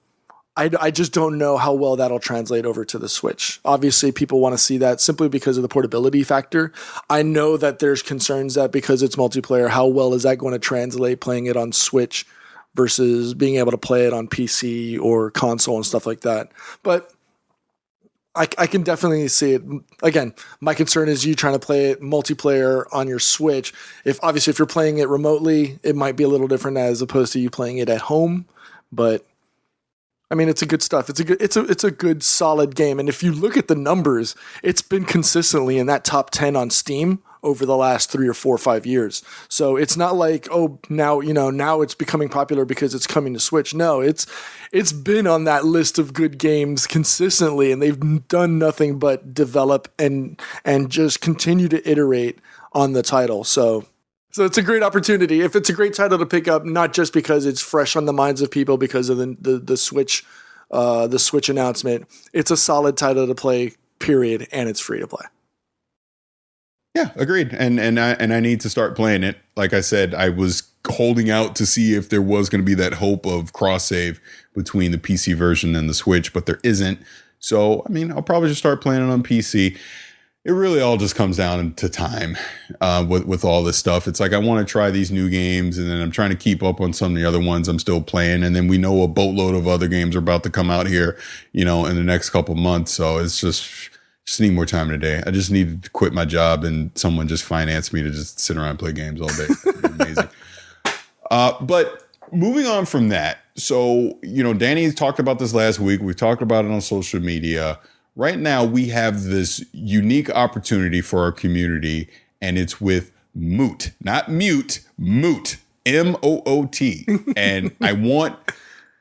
I just don't know how well that'll translate over to the Switch. Obviously, people want to see that simply because of the portability factor. I know that there's concerns that because it's multiplayer, how well is that going to translate playing it on Switch versus being able to play it on PC or console and stuff like that. But I can definitely see it. Again, my concern is you trying to play it multiplayer on your Switch. If you're playing it remotely, it might be a little different as opposed to you playing it at home. But I mean, it's a good stuff. It's a good solid game. And if you look at the numbers, it's been consistently in that top 10 on Steam over the last 3 or 4 or 5 years. So it's not like, oh, now it's becoming popular because it's coming to Switch. No, it's been on that list of good games consistently, and they've done nothing but develop and just continue to iterate on the title. So it's a great opportunity. If it's a great title to pick up, not just because it's fresh on the minds of people because of the Switch announcement, it's a solid title to play, period, and it's free to play. Yeah, agreed. And I need to start playing it. Like I said, I was holding out to see if there was going to be that hope of cross save between the PC version and the Switch, but there isn't. So, I mean, I'll probably just start playing it on PC. It really all just comes down to time with all this stuff. It's like I want to try these new games, and then I'm trying to keep up on some of the other ones I'm still playing. And then we know a boatload of other games are about to come out here, in the next couple months. So it's just need more time today. I just need to quit my job and someone just finance me to just sit around and play games all day. Amazing. But moving on from that. So, Danny talked about this last week. We've talked about it on social media. Right now, we have this unique opportunity for our community, and it's with Moot, not Mute, Moot, M-O-O-T. And I want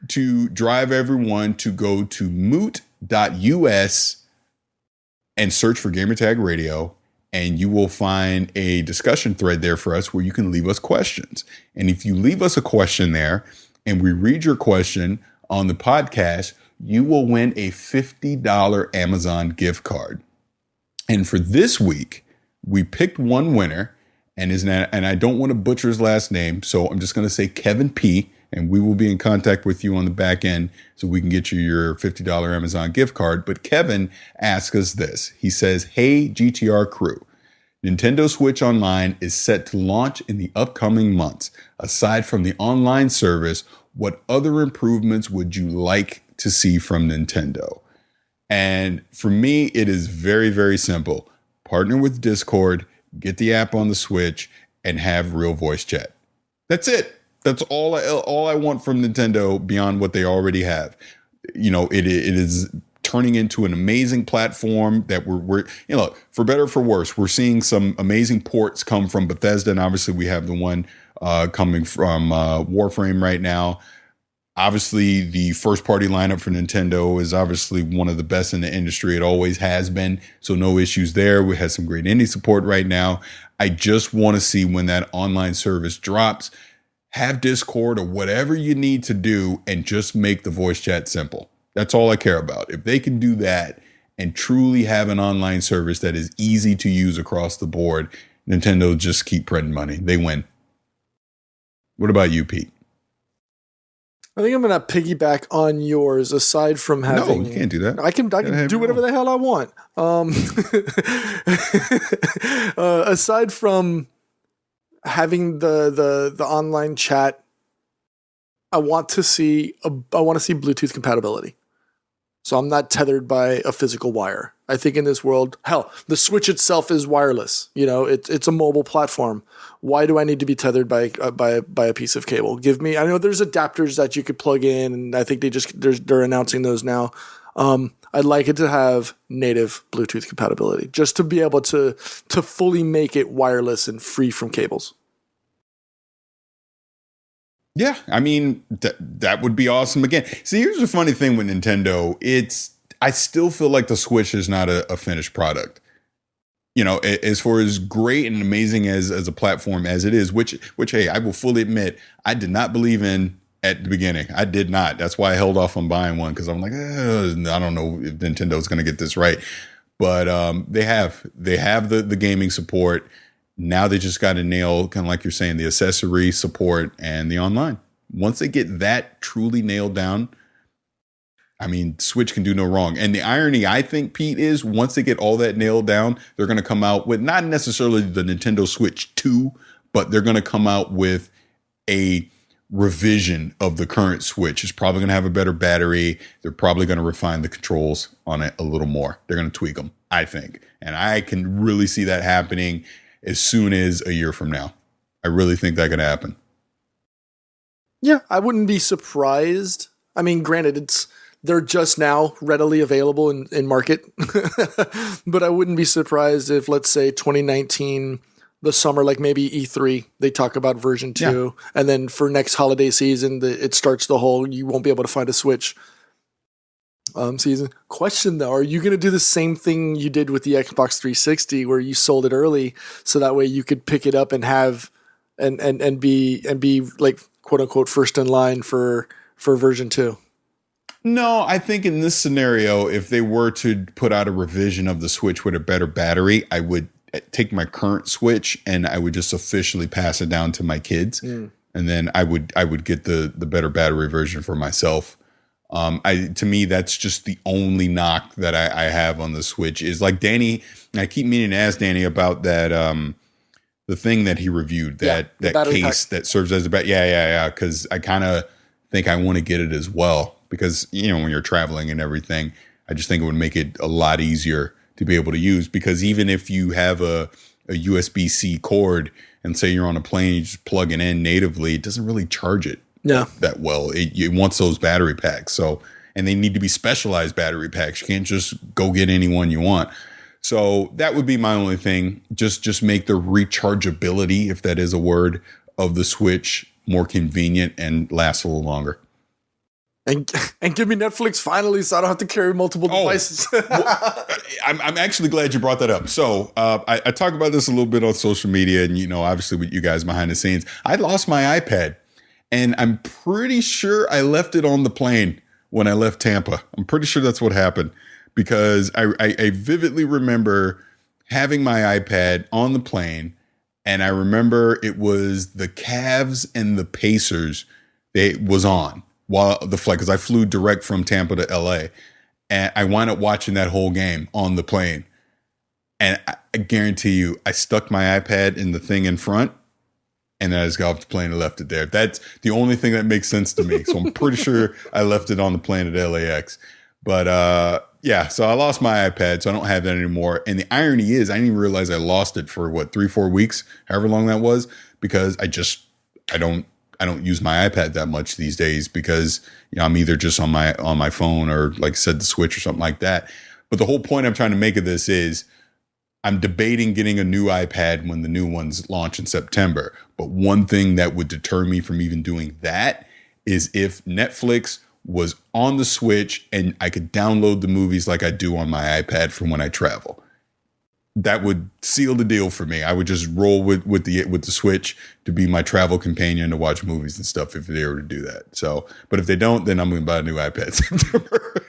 to drive everyone to go to moot.us and search for Gamertag Radio, and you will find a discussion thread there for us where you can leave us questions. And if you leave us a question there and we read your question on the podcast, you will win a $50 Amazon gift card. And for this week, we picked one winner, and I don't want to butcher his last name, so I'm just going to say Kevin P., and we will be in contact with you on the back end so we can get you your $50 Amazon gift card. But Kevin asks us this. He says, "Hey, GTR crew, Nintendo Switch Online is set to launch in the upcoming months. Aside from the online service, what other improvements would you like to see from Nintendo?" And for me, it is very, very simple. Partner with Discord, get the app on the Switch, and have real voice chat. That's it. That's all I want from Nintendo beyond what they already have. It is turning into an amazing platform that we're for better or for worse, we're seeing some amazing ports come from Bethesda, and obviously we have the one coming from Warframe right now. Obviously, the first-party lineup for Nintendo is obviously one of the best in the industry. It always has been, so no issues there. We have some great indie support right now. I just want to see when that online service drops, have Discord or whatever you need to do, and just make the voice chat simple. That's all I care about. If they can do that and truly have an online service that is easy to use across the board, Nintendo just keep printing money. They win. What about you, Pete? I think I'm going to piggyback on yours. Aside from having, no, you can't do that. I can do whatever the hell I want. Aside from having the online chat, I want to see Bluetooth compatibility. So I'm not tethered by a physical wire. I think in this world, hell, the Switch itself is wireless. It's a mobile platform. Why do I need to be tethered by a piece of cable? I know there's adapters that you could plug in, and I think they're announcing those now. I'd like it to have native Bluetooth compatibility, just to be able to fully make it wireless and free from cables. Yeah, I mean, that would be awesome. Again, see, here's the funny thing with Nintendo. I still feel like the Switch is not a finished product. as far as great and amazing as a platform as it is, which hey, I will fully admit I did not believe in at the beginning. I did not. That's why I held off on buying one, because I'm like, I don't know if Nintendo's going to get this right. But they have the gaming support. Now they just got to nail, kind of like you're saying, the accessory support and the online. Once they get that truly nailed down, I mean, Switch can do no wrong. And the irony, I think, Pete, is once they get all that nailed down, they're going to come out with not necessarily the Nintendo Switch 2, but they're going to come out with a revision of the current Switch. It's probably going to have a better battery. They're probably going to refine the controls on it a little more. They're going to tweak them, I think. And I can really see that happening as soon as a year from now. I really think that could happen. Yeah, I wouldn't be surprised. I mean, granted, they're just now readily available in market, but I wouldn't be surprised if, let's say, 2019, the summer, like maybe E3, they talk about version 2, and then for next holiday season, it starts the whole, you won't be able to find a Switch season. Question though, are you going to do the same thing you did with the Xbox 360, where you sold it early so that way you could pick it up and have and be like quote unquote first in line for version 2? No, I think in this scenario, if they were to put out a revision of the Switch with a better battery, I would take my current Switch and I would just officially pass it down to my kids. And then I would get the better battery version for myself. To me, that's just the only knock that I have on the Switch is like Danny. I keep meaning to ask Danny about that, the thing that he reviewed, that case pack that serves as a battery. Yeah. Cause I kind of think I want to get it as well. Because, when you're traveling and everything, I just think it would make it a lot easier to be able to use. Because even if you have a USB-C cord and say you're on a plane, you just plug it in natively, it doesn't really charge it that well. It wants those battery packs. So, and they need to be specialized battery packs. You can't just go get any one you want. So that would be my only thing. Just make the rechargeability, if that is a word, of the Switch more convenient and last a little longer. And give me Netflix finally, so I don't have to carry multiple devices. Well, I'm actually glad you brought that up. So I talk about this a little bit on social media, and obviously with you guys behind the scenes. I lost my iPad, and I'm pretty sure I left it on the plane when I left Tampa. I'm pretty sure that's what happened, because I vividly remember having my iPad on the plane, and I remember it was the Cavs and the Pacers. It was on while the flight, because I flew direct from Tampa to LA, and I wound up watching that whole game on the plane. And I guarantee you, I stuck my iPad in the thing in front, and then I just got off the plane and left it there. That's the only thing that makes sense to me. So I'm pretty sure I left it on the plane at LAX. But so I lost my iPad, so I don't have that anymore. And the irony is, I didn't even realize I lost it for 3-4 weeks, however long that was, because I don't use my iPad that much these days, because I'm either just on my phone or, like I said, the Switch or something like that. But the whole point I'm trying to make of this is I'm debating getting a new iPad when the new ones launch in September. But one thing that would deter me from even doing that is if Netflix was on the Switch and I could download the movies like I do on my iPad from when I travel. That would seal the deal for me. I would just roll with the Switch to be my travel companion to watch movies and stuff if they were to do that. So, but if they don't, then I'm going to buy a new iPad September.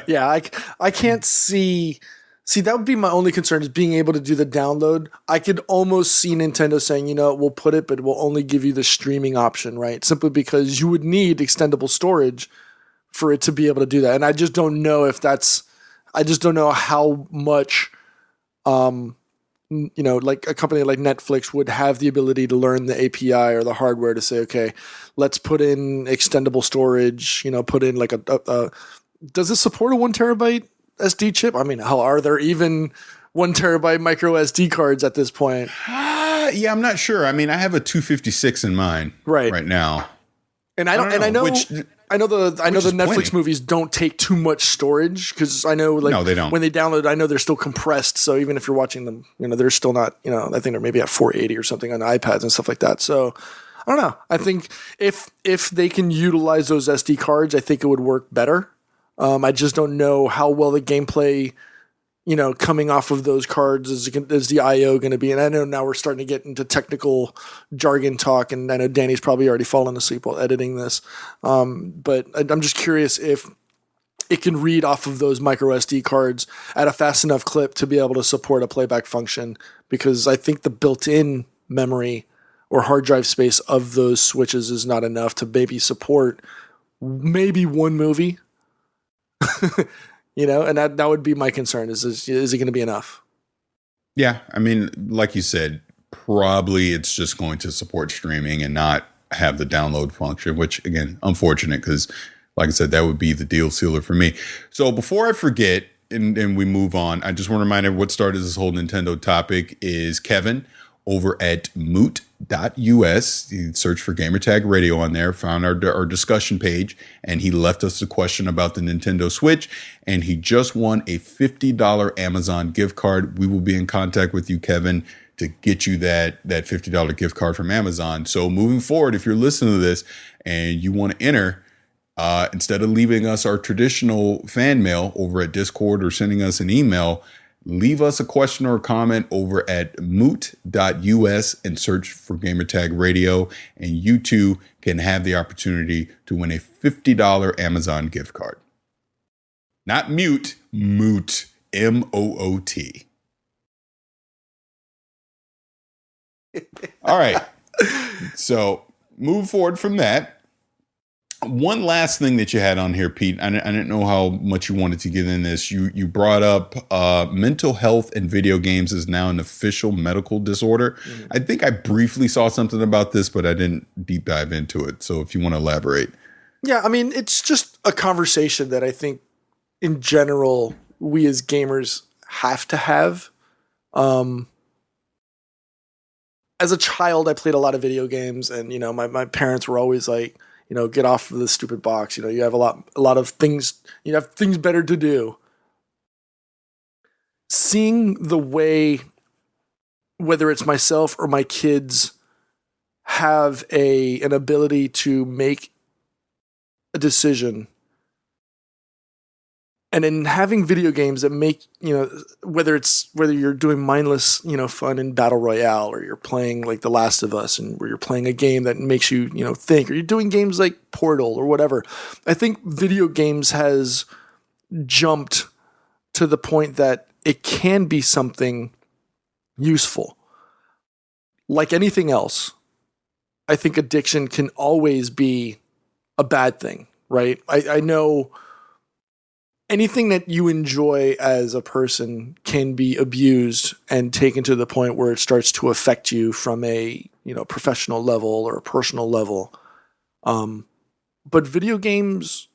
Yeah, I can't see. That would be my only concern, is being able to do the download. I could almost see Nintendo saying, we'll put it, but we'll only give you the streaming option, right? Simply because you would need extendable storage for it to be able to do that. And I just don't know I just don't know how much like a company like Netflix would have the ability to learn the API or the hardware to say, okay, let's put in extendable storage, put in like does it support a 1 terabyte SD chip? I mean, hell, are there even 1 terabyte micro SD cards at this point? Yeah, I'm not sure. I mean, I have a 256 in mine right now. And I know the Netflix movies don't take too much storage, because I know no, they don't. When they download, I know they're still compressed. So even if you're watching them, they're still not, I think they're maybe at 480 or something on iPads and stuff like that. So I don't know. I think if they can utilize those SD cards, I think it would work better. I just don't know how well the gameplay coming off of those cards is the IO going to be? And I know now we're starting to get into technical jargon talk, and I know Danny's probably already fallen asleep while editing this. But I'm just curious if it can read off of those micro SD cards at a fast enough clip to be able to support a playback function, because I think the built-in memory or hard drive space of those switches is not enough to maybe support maybe one movie. And that would be my concern is it going to be enough? Yeah. I mean, like you said, probably it's just going to support streaming and not have the download function, which again, unfortunate, because like I said, that would be the deal sealer for me. So before I forget and we move on, I just want to remind everyone what started this whole Nintendo topic is Kevin over at moot.us. He searched for Gamertag Radio on there, found our discussion page, and he left us a question about the Nintendo Switch, and he just won a $50 Amazon gift card. We will be in contact with you, Kevin, to get you that $50 gift card from Amazon. So moving forward, if you're listening to this and you want to enter, instead of leaving us our traditional fan mail over at Discord or sending us an email, leave us a question or a comment over at moot.us and search for Gamertag Radio, and you too can have the opportunity to win a $50 Amazon gift card. Not mute, moot, M-O-O-T. All right. So move forward from that. One last thing that you had on here, Pete, I didn't know how much you wanted to get in this. You brought up mental health and video games is now an official medical disorder. Mm-hmm. I think I briefly saw something about this, but I didn't deep dive into it. So if you want to elaborate. Yeah, I mean, it's just a conversation that I think in general we as gamers have to have. As a child, I played a lot of video games, and my parents were always like, get off of this stupid box. You have a lot of things. You have things better to do. Seeing the way, whether it's myself or my kids, have an ability to make a decision, and in having video games that make, whether you're doing mindless, fun in Battle Royale, or you're playing like The Last of Us, and where you're playing a game that makes you, think, or you're doing games like Portal or whatever. I think video games has jumped to the point that it can be something useful. Like anything else, I think addiction can always be a bad thing, right? I know anything that you enjoy as a person can be abused and taken to the point where it starts to affect you from a professional level or a personal level. But video games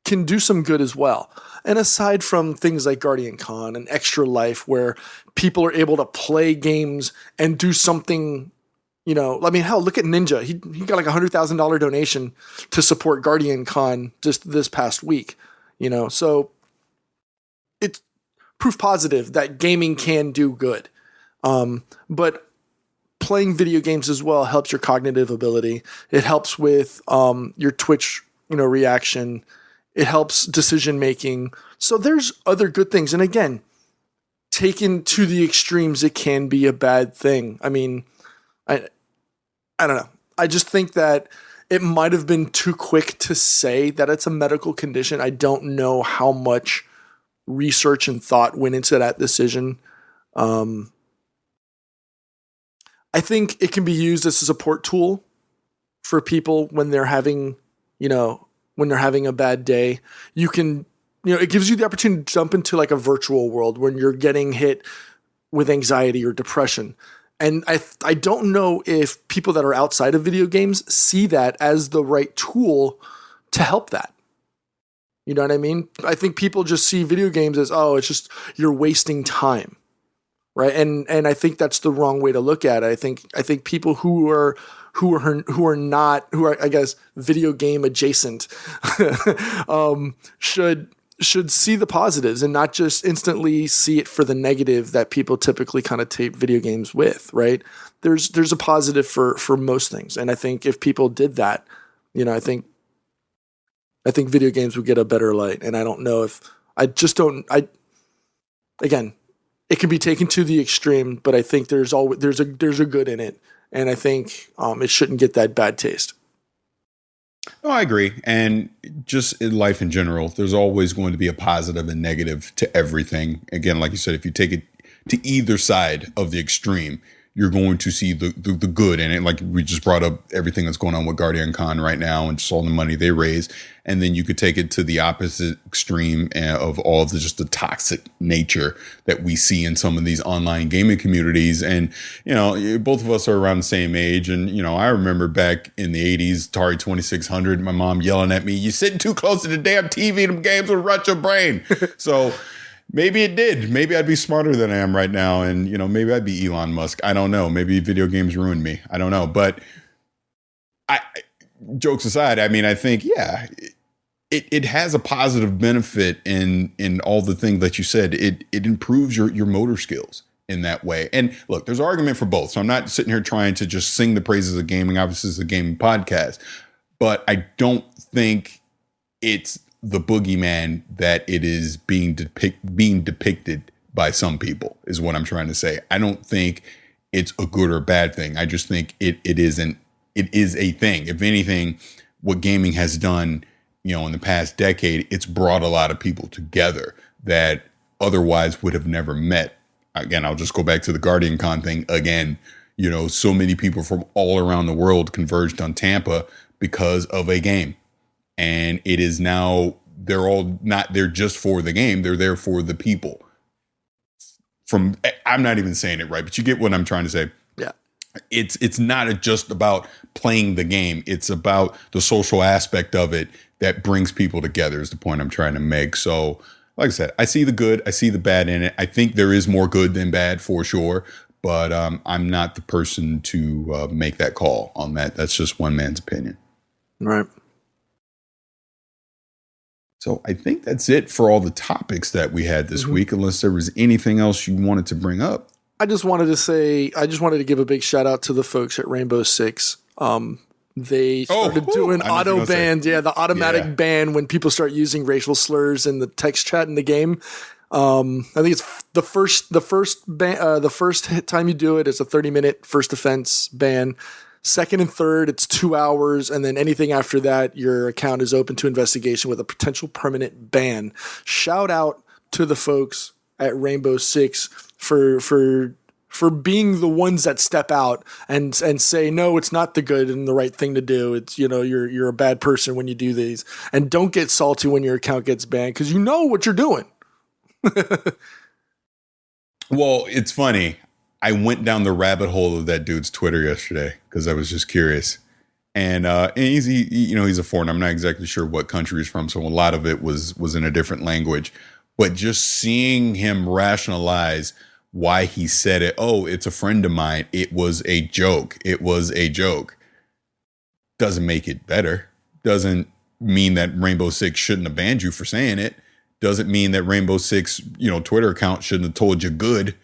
can do some good as well. And aside from things like Guardian Con and Extra Life, where people are able to play games and do something, hell, look at Ninja. He got like $100,000 donation to support Guardian Con just this past week. So it's proof positive that gaming can do good. But playing video games as well helps your cognitive ability. It helps with your Twitch, reaction. It helps decision making. So there's other good things. And again, taken to the extremes, it can be a bad thing. I mean, I don't know. I just think that it might have been too quick to say that it's a medical condition. I don't know how much research and thought went into that decision. I think it can be used as a support tool for people when they're having, a bad day. You can, it gives you the opportunity to jump into like a virtual world when you're getting hit with anxiety or depression. And I don't know if people that are outside of video games see that as the right tool to help that. You know what I mean? I think people just see video games as, it's just you're wasting time, right? And I think that's the wrong way to look at it. I think people who are I guess video game adjacent should see the positives and not just instantly see it for the negative that people typically kind of tape video games with, right? There's a positive for most things. And I think if people did that, I think video games would get a better light. And I don't know if I again, it can be taken to the extreme, but I think there's a good in it, and I think it shouldn't get that bad taste. No, I agree. And just in life in general, there's always going to be a positive and negative to everything. Again, like you said, if you take it to either side of the extreme, you're going to see the good in it. Like we just brought up everything that's going on with Guardian Con right now and just all the money they raise. And then you could take it to the opposite extreme of all of just the toxic nature that we see in some of these online gaming communities. And, both of us are around the same age. And, I remember back in the 80s, Atari 2600, my mom yelling at me, "You're sitting too close to the damn TV. Them games will rot your brain." So maybe it did. Maybe I'd be smarter than I am right now. And, maybe I'd be Elon Musk. I don't know. Maybe video games ruined me. I don't know. But jokes aside, I mean, I think, yeah, it has a positive benefit in all the things that you said. It improves your motor skills in that way. And look, there's argument for both. So I'm not sitting here trying to just sing the praises of gaming. Obviously, it's a gaming podcast. But I don't think it's the boogeyman that it is being depicted by some people, is what I'm trying to say. I don't think it's a good or bad thing. I just think it is a thing. If anything, what gaming has done, in the past decade, it's brought a lot of people together that otherwise would have never met. Again, I'll just go back to the Guardian Con thing again. So many people from all around the world converged on Tampa because of a game. And it is now, they're all not there just for the game. They're there for the people. I'm not even saying it right, but you get what I'm trying to say. Yeah. It's not just about playing the game. It's about the social aspect of it that brings people together is the point I'm trying to make. So like I said, I see the good, I see the bad in it. I think there is more good than bad for sure, but I'm not the person to make that call on that. That's just one man's opinion. Right. So I think that's it for all the topics that we had this week, unless there was anything else you wanted to bring up. I just wanted to give a big shout out to the folks at Rainbow Six. They started doing auto bans. Yeah, the automatic ban when people start using racial slurs in the text chat in the game. I think it's the first time you do it, it's a 30-minute first offense ban. Second and third, it's 2 hours. And then anything after that, your account is open to investigation with a potential permanent ban. Shout out to the folks at Rainbow Six for being the ones that step out and say, no, it's not the good and the right thing to do. It's, you're a bad person when you do these, and don't get salty when your account gets banned, because you know what you're doing. Well, it's funny. I went down the rabbit hole of that dude's Twitter yesterday because I was just curious. And he's a foreigner. I'm not exactly sure what country he's from, so a lot of it was in a different language. But just seeing him rationalize why he said it, it's a friend of mine, it was a joke. It was a joke. Doesn't make it better. Doesn't mean that Rainbow Six shouldn't have banned you for saying it. Doesn't mean that Rainbow Six, Twitter account shouldn't have told you good.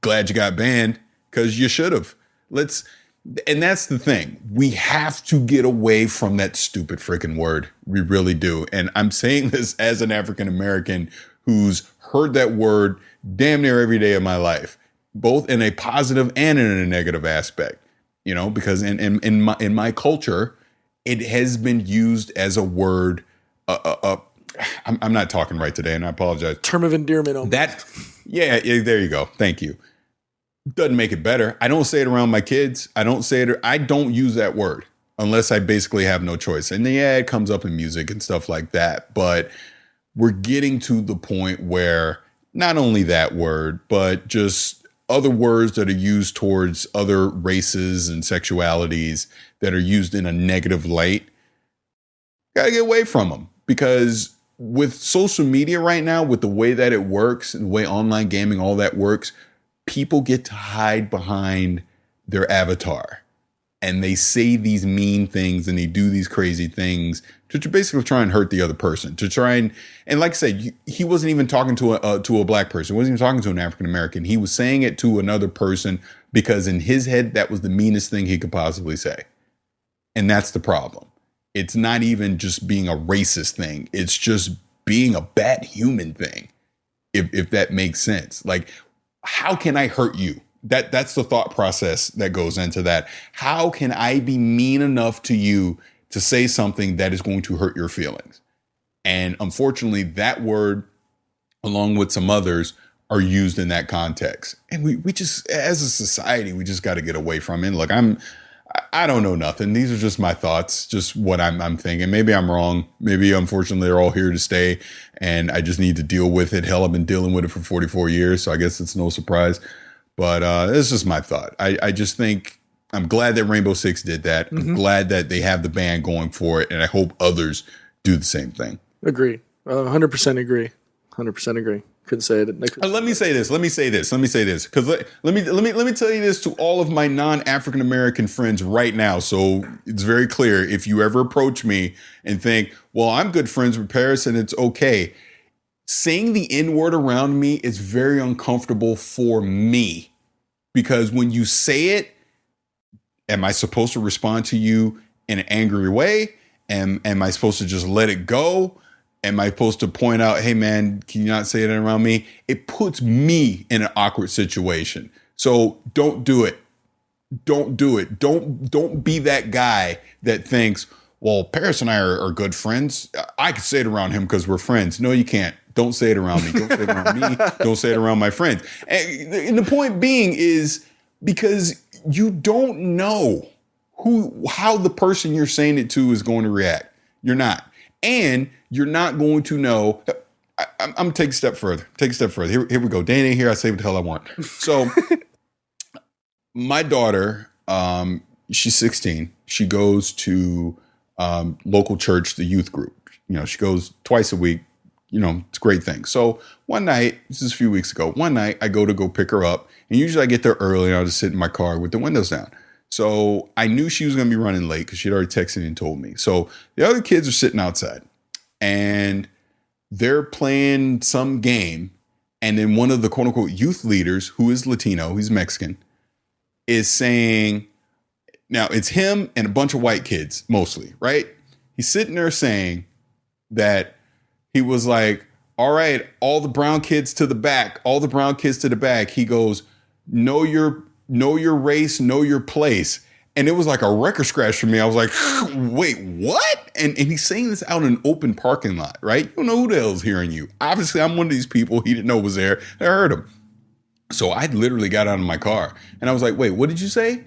Glad you got banned, because you should have. And that's the thing. We have to get away from that stupid freaking word. We really do. And I'm saying this as an African American who's heard that word damn near every day of my life, both in a positive and in a negative aspect, because in my culture, it has been used as a word. I'm not talking right today, and I apologize. Term of endearment. Yeah, there you go. Thank you. Doesn't make it better. I don't say it around my kids. I don't use that word unless I basically have no choice. And yeah, it comes up in music and stuff like that. But we're getting to the point where not only that word, but just other words that are used towards other races and sexualities that are used in a negative light. Got to get away from them, because with social media right now, with the way that it works and the way online gaming, all that works, people get to hide behind their avatar and they say these mean things and they do these crazy things to basically try and hurt the other person, to try and like I said, he wasn't even talking to a black person. He wasn't even talking to an African American. He was saying it to another person because in his head, that was the meanest thing he could possibly say. And that's the problem. It's not even just being a racist thing. It's just being a bad human thing. if that makes sense. Like, how can I hurt you? That's the thought process that goes into that. How can I be mean enough to you to say something that is going to hurt your feelings? And unfortunately, that word, along with some others, are used in that context. And we just, as a society, we just got to get away from it. Look, I don't know nothing. These are just my thoughts, just what I'm thinking. Maybe I'm wrong. Maybe, unfortunately, they're all here to stay and I just need to deal with it. Hell, I've been dealing with it for 44 years, so I guess it's no surprise. But it's just my thought. I just think I'm glad that Rainbow Six did that. I'm glad that they have the ban going for it, and I hope others do the same thing. Agree. 100% agree. 100% agree. Couldn't say it. Let me say this. Because let me tell you this to all of my non-African American friends right now. So it's very clear. If you ever approach me and think, well, I'm good friends with Paris and it's okay, saying the N-word around me is very uncomfortable for me. Because when you say it, am I supposed to respond to you in an angry way? Am I supposed to just let it go? Am I supposed to point out, hey, man, can you not say that around me? It puts me in an awkward situation. So don't do it. Don't do it. Don't be that guy that thinks, well, Paris and I are good friends. I could say it around him because we're friends. No, you can't. Don't say it around me. Don't say it around me. Don't say it around my friends. And the point being is because you don't know how the person you're saying it to is going to react. You're not. And you're not going to know. I'm going to take a step further. Here we go. Danny, here I say what the hell I want. So my daughter, she's 16. She goes to local church, the youth group. You know, she goes twice a week. You know, it's a great thing. So one night, this is a few weeks ago, I go pick her up. And usually I get there early and I'll just sit in my car with the windows down. So I knew she was going to be running late because she'd already texted and told me. So the other kids are sitting outside and they're playing some game. And then one of the quote unquote youth leaders, who is Latino, he's Mexican, is saying, now it's him and a bunch of white kids mostly, right? He's sitting there saying that he was like, all right, all the brown kids to the back, He goes, know your race, know your place. And it was like a record scratch for me. I was like, wait, what? And he's saying this out in an open parking lot, right? You don't know who the hell's hearing you. Obviously, I'm one of these people he didn't know was there. I heard him. So I literally got out of my car and I was like, wait, what did you say?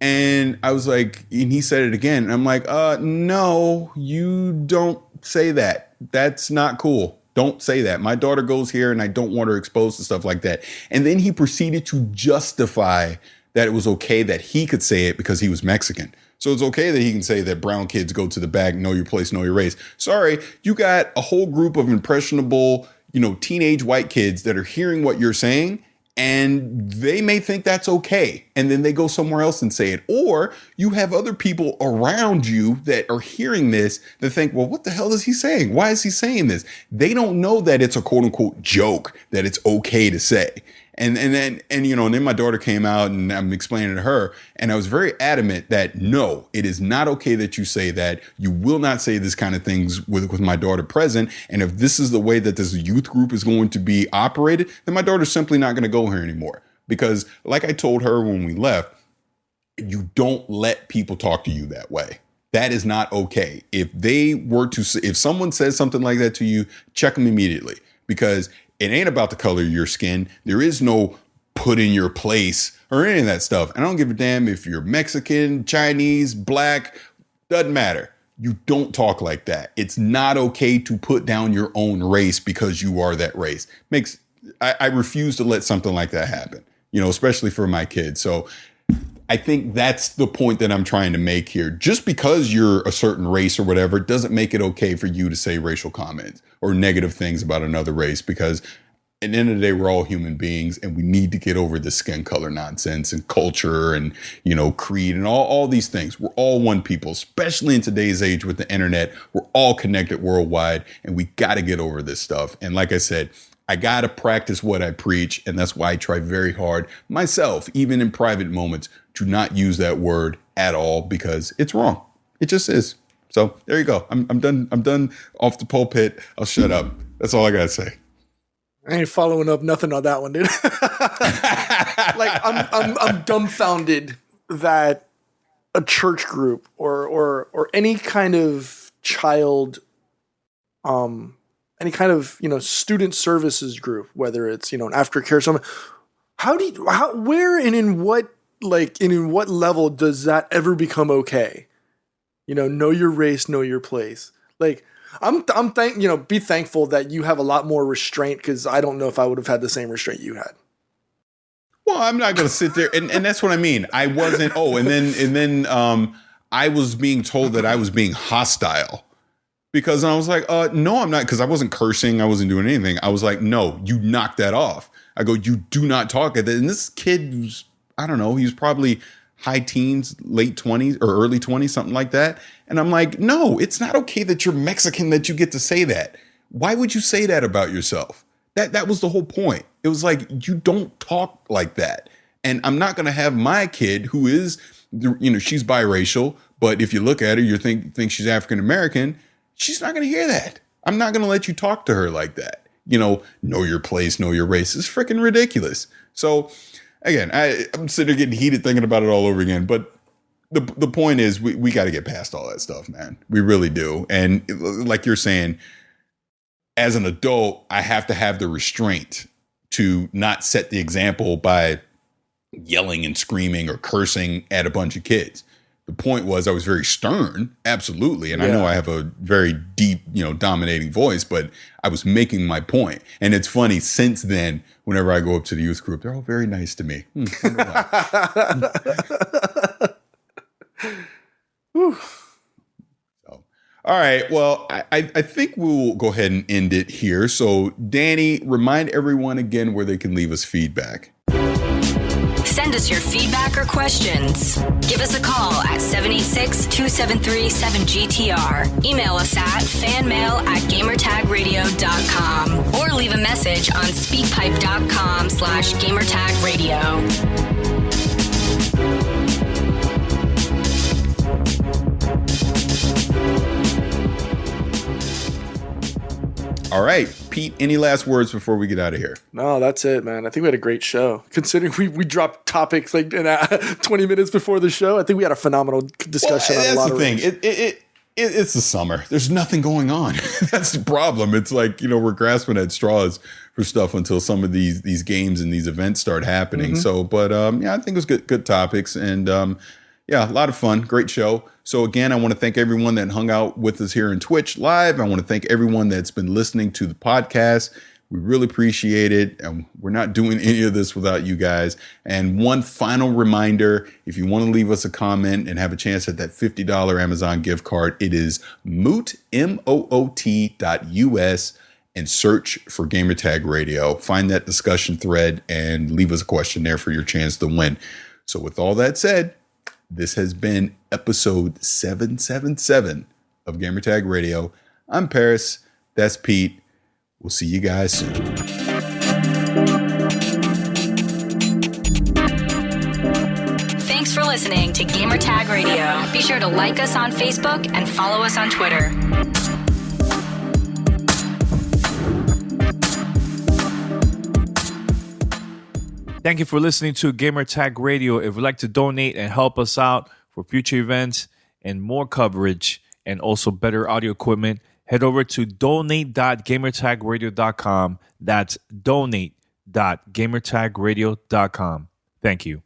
And I was like, and he said it again. And I'm like, no, you don't say that. That's not cool. Don't say that. My daughter goes here and I don't want her exposed to stuff like that. And then he proceeded to justify that it was okay that he could say it because he was Mexican. So it's okay that he can say that brown kids go to the back, know your place, know your race. Sorry, you got a whole group of impressionable, teenage white kids that are hearing what you're saying. And they may think that's okay. And then they go somewhere else and say it. Or you have other people around you that are hearing this that think, well, what the hell is he saying? Why is he saying this? They don't know that it's a quote unquote joke that it's okay to say. And then my daughter came out and I'm explaining to her. And I was very adamant that no, it is not okay that you say that. You will not say this kind of things with my daughter present. And if this is the way that this youth group is going to be operated, then my daughter's simply not going to go here anymore. Because like I told her when we left, you don't let people talk to you that way. That is not okay. If someone says something like that to you, check them immediately, because it ain't about the color of your skin. There is no put in your place or any of that stuff. And I don't give a damn if you're Mexican, Chinese, black, doesn't matter. You don't talk like that. It's not okay to put down your own race because you are that race. I refuse to let something like that happen, especially for my kids. So I think that's the point that I'm trying to make here. Just because you're a certain race or whatever doesn't make it okay for you to say racial comments or negative things about another race, because at the end of the day, we're all human beings and we need to get over this skin color nonsense and culture and, creed and all these things. We're all one people, especially in today's age with the internet. We're all connected worldwide and we got to get over this stuff. And like I said, I got to practice what I preach. And that's why I try very hard myself, even in private moments, to not use that word at all, because it's wrong. It just is. So there you go. I'm done. I'm done off the pulpit. I'll shut up. That's all I got to say. I ain't following up nothing on that one, dude. Like I'm dumbfounded that a church group or any kind of child, any kind of, student services group, whether it's, an aftercare or something. Where and in what level does that ever become okay? Know your race, know your place. Like be thankful that you have a lot more restraint, because I don't know if I would have had the same restraint you had. Well, I'm not going to sit there. And that's what I mean. I wasn't. Oh, and then I was being told that I was being hostile, because I was like, no, I'm not. Because I wasn't cursing. I wasn't doing anything. I was like, no, you knock that off. I go, you do not talk at that. And this kid was, I don't know, he was probably high teens, late 20s or early 20s, something like that. And I'm like, no, it's not okay that you're Mexican, that you get to say that. Why would you say that about yourself? That was the whole point. It was like, you don't talk like that. And I'm not going to have my kid, who is, she's biracial, but if you look at her, you think she's African American. She's not going to hear that. I'm not going to let you talk to her like that. Know your place, know your race. It's freaking ridiculous. So again, I'm sitting there getting heated thinking about it all over again. But the point is, we got to get past all that stuff, man. We really do. And like you're saying, as an adult, I have to have the restraint to not set the example by yelling and screaming or cursing at a bunch of kids. The point was, I was very stern, absolutely. And I know I have a very deep, dominating voice, but I was making my point. And it's funny, since then, whenever I go up to the youth group, they're all very nice to me. All right. Well, I think we'll go ahead and end it here. So, Danny, remind everyone again where they can leave us feedback. Send us your feedback or questions. Give us a call at 786-273-7GTR. Email us at fanmail@gamertagradio.com or leave a message on speakpipe.com/gamertagradio. All right, Pete, any last words before we get out of here? No, that's it, man. I think we had a great show. Considering we dropped topics like 20 minutes before the show, I think we had a phenomenal discussion on a lot of things. It's the summer. There's nothing going on. That's the problem. It's like, we're grasping at straws for stuff until some of these games and these events start happening. Mm-hmm. So, but I think it was good topics, and a lot of fun. Great show. So again, I want to thank everyone that hung out with us here in Twitch Live. I want to thank everyone that's been listening to the podcast. We really appreciate it. And we're not doing any of this without you guys. And one final reminder, if you want to leave us a comment and have a chance at that $50 Amazon gift card, it is moot, MOOT.US, and search for Gamertag Radio. Find that discussion thread and leave us a question there for your chance to win. So with all that said, this has been episode 777 of Gamertag Radio. I'm Paris. That's Pete. We'll see you guys soon. Thanks for listening to Gamertag Radio. Be sure to like us on Facebook and follow us on Twitter. Thank you for listening to Gamertag Radio. If you'd like to donate and help us out for future events and more coverage and also better audio equipment, head over to donate.gamertagradio.com. That's donate.gamertagradio.com. Thank you.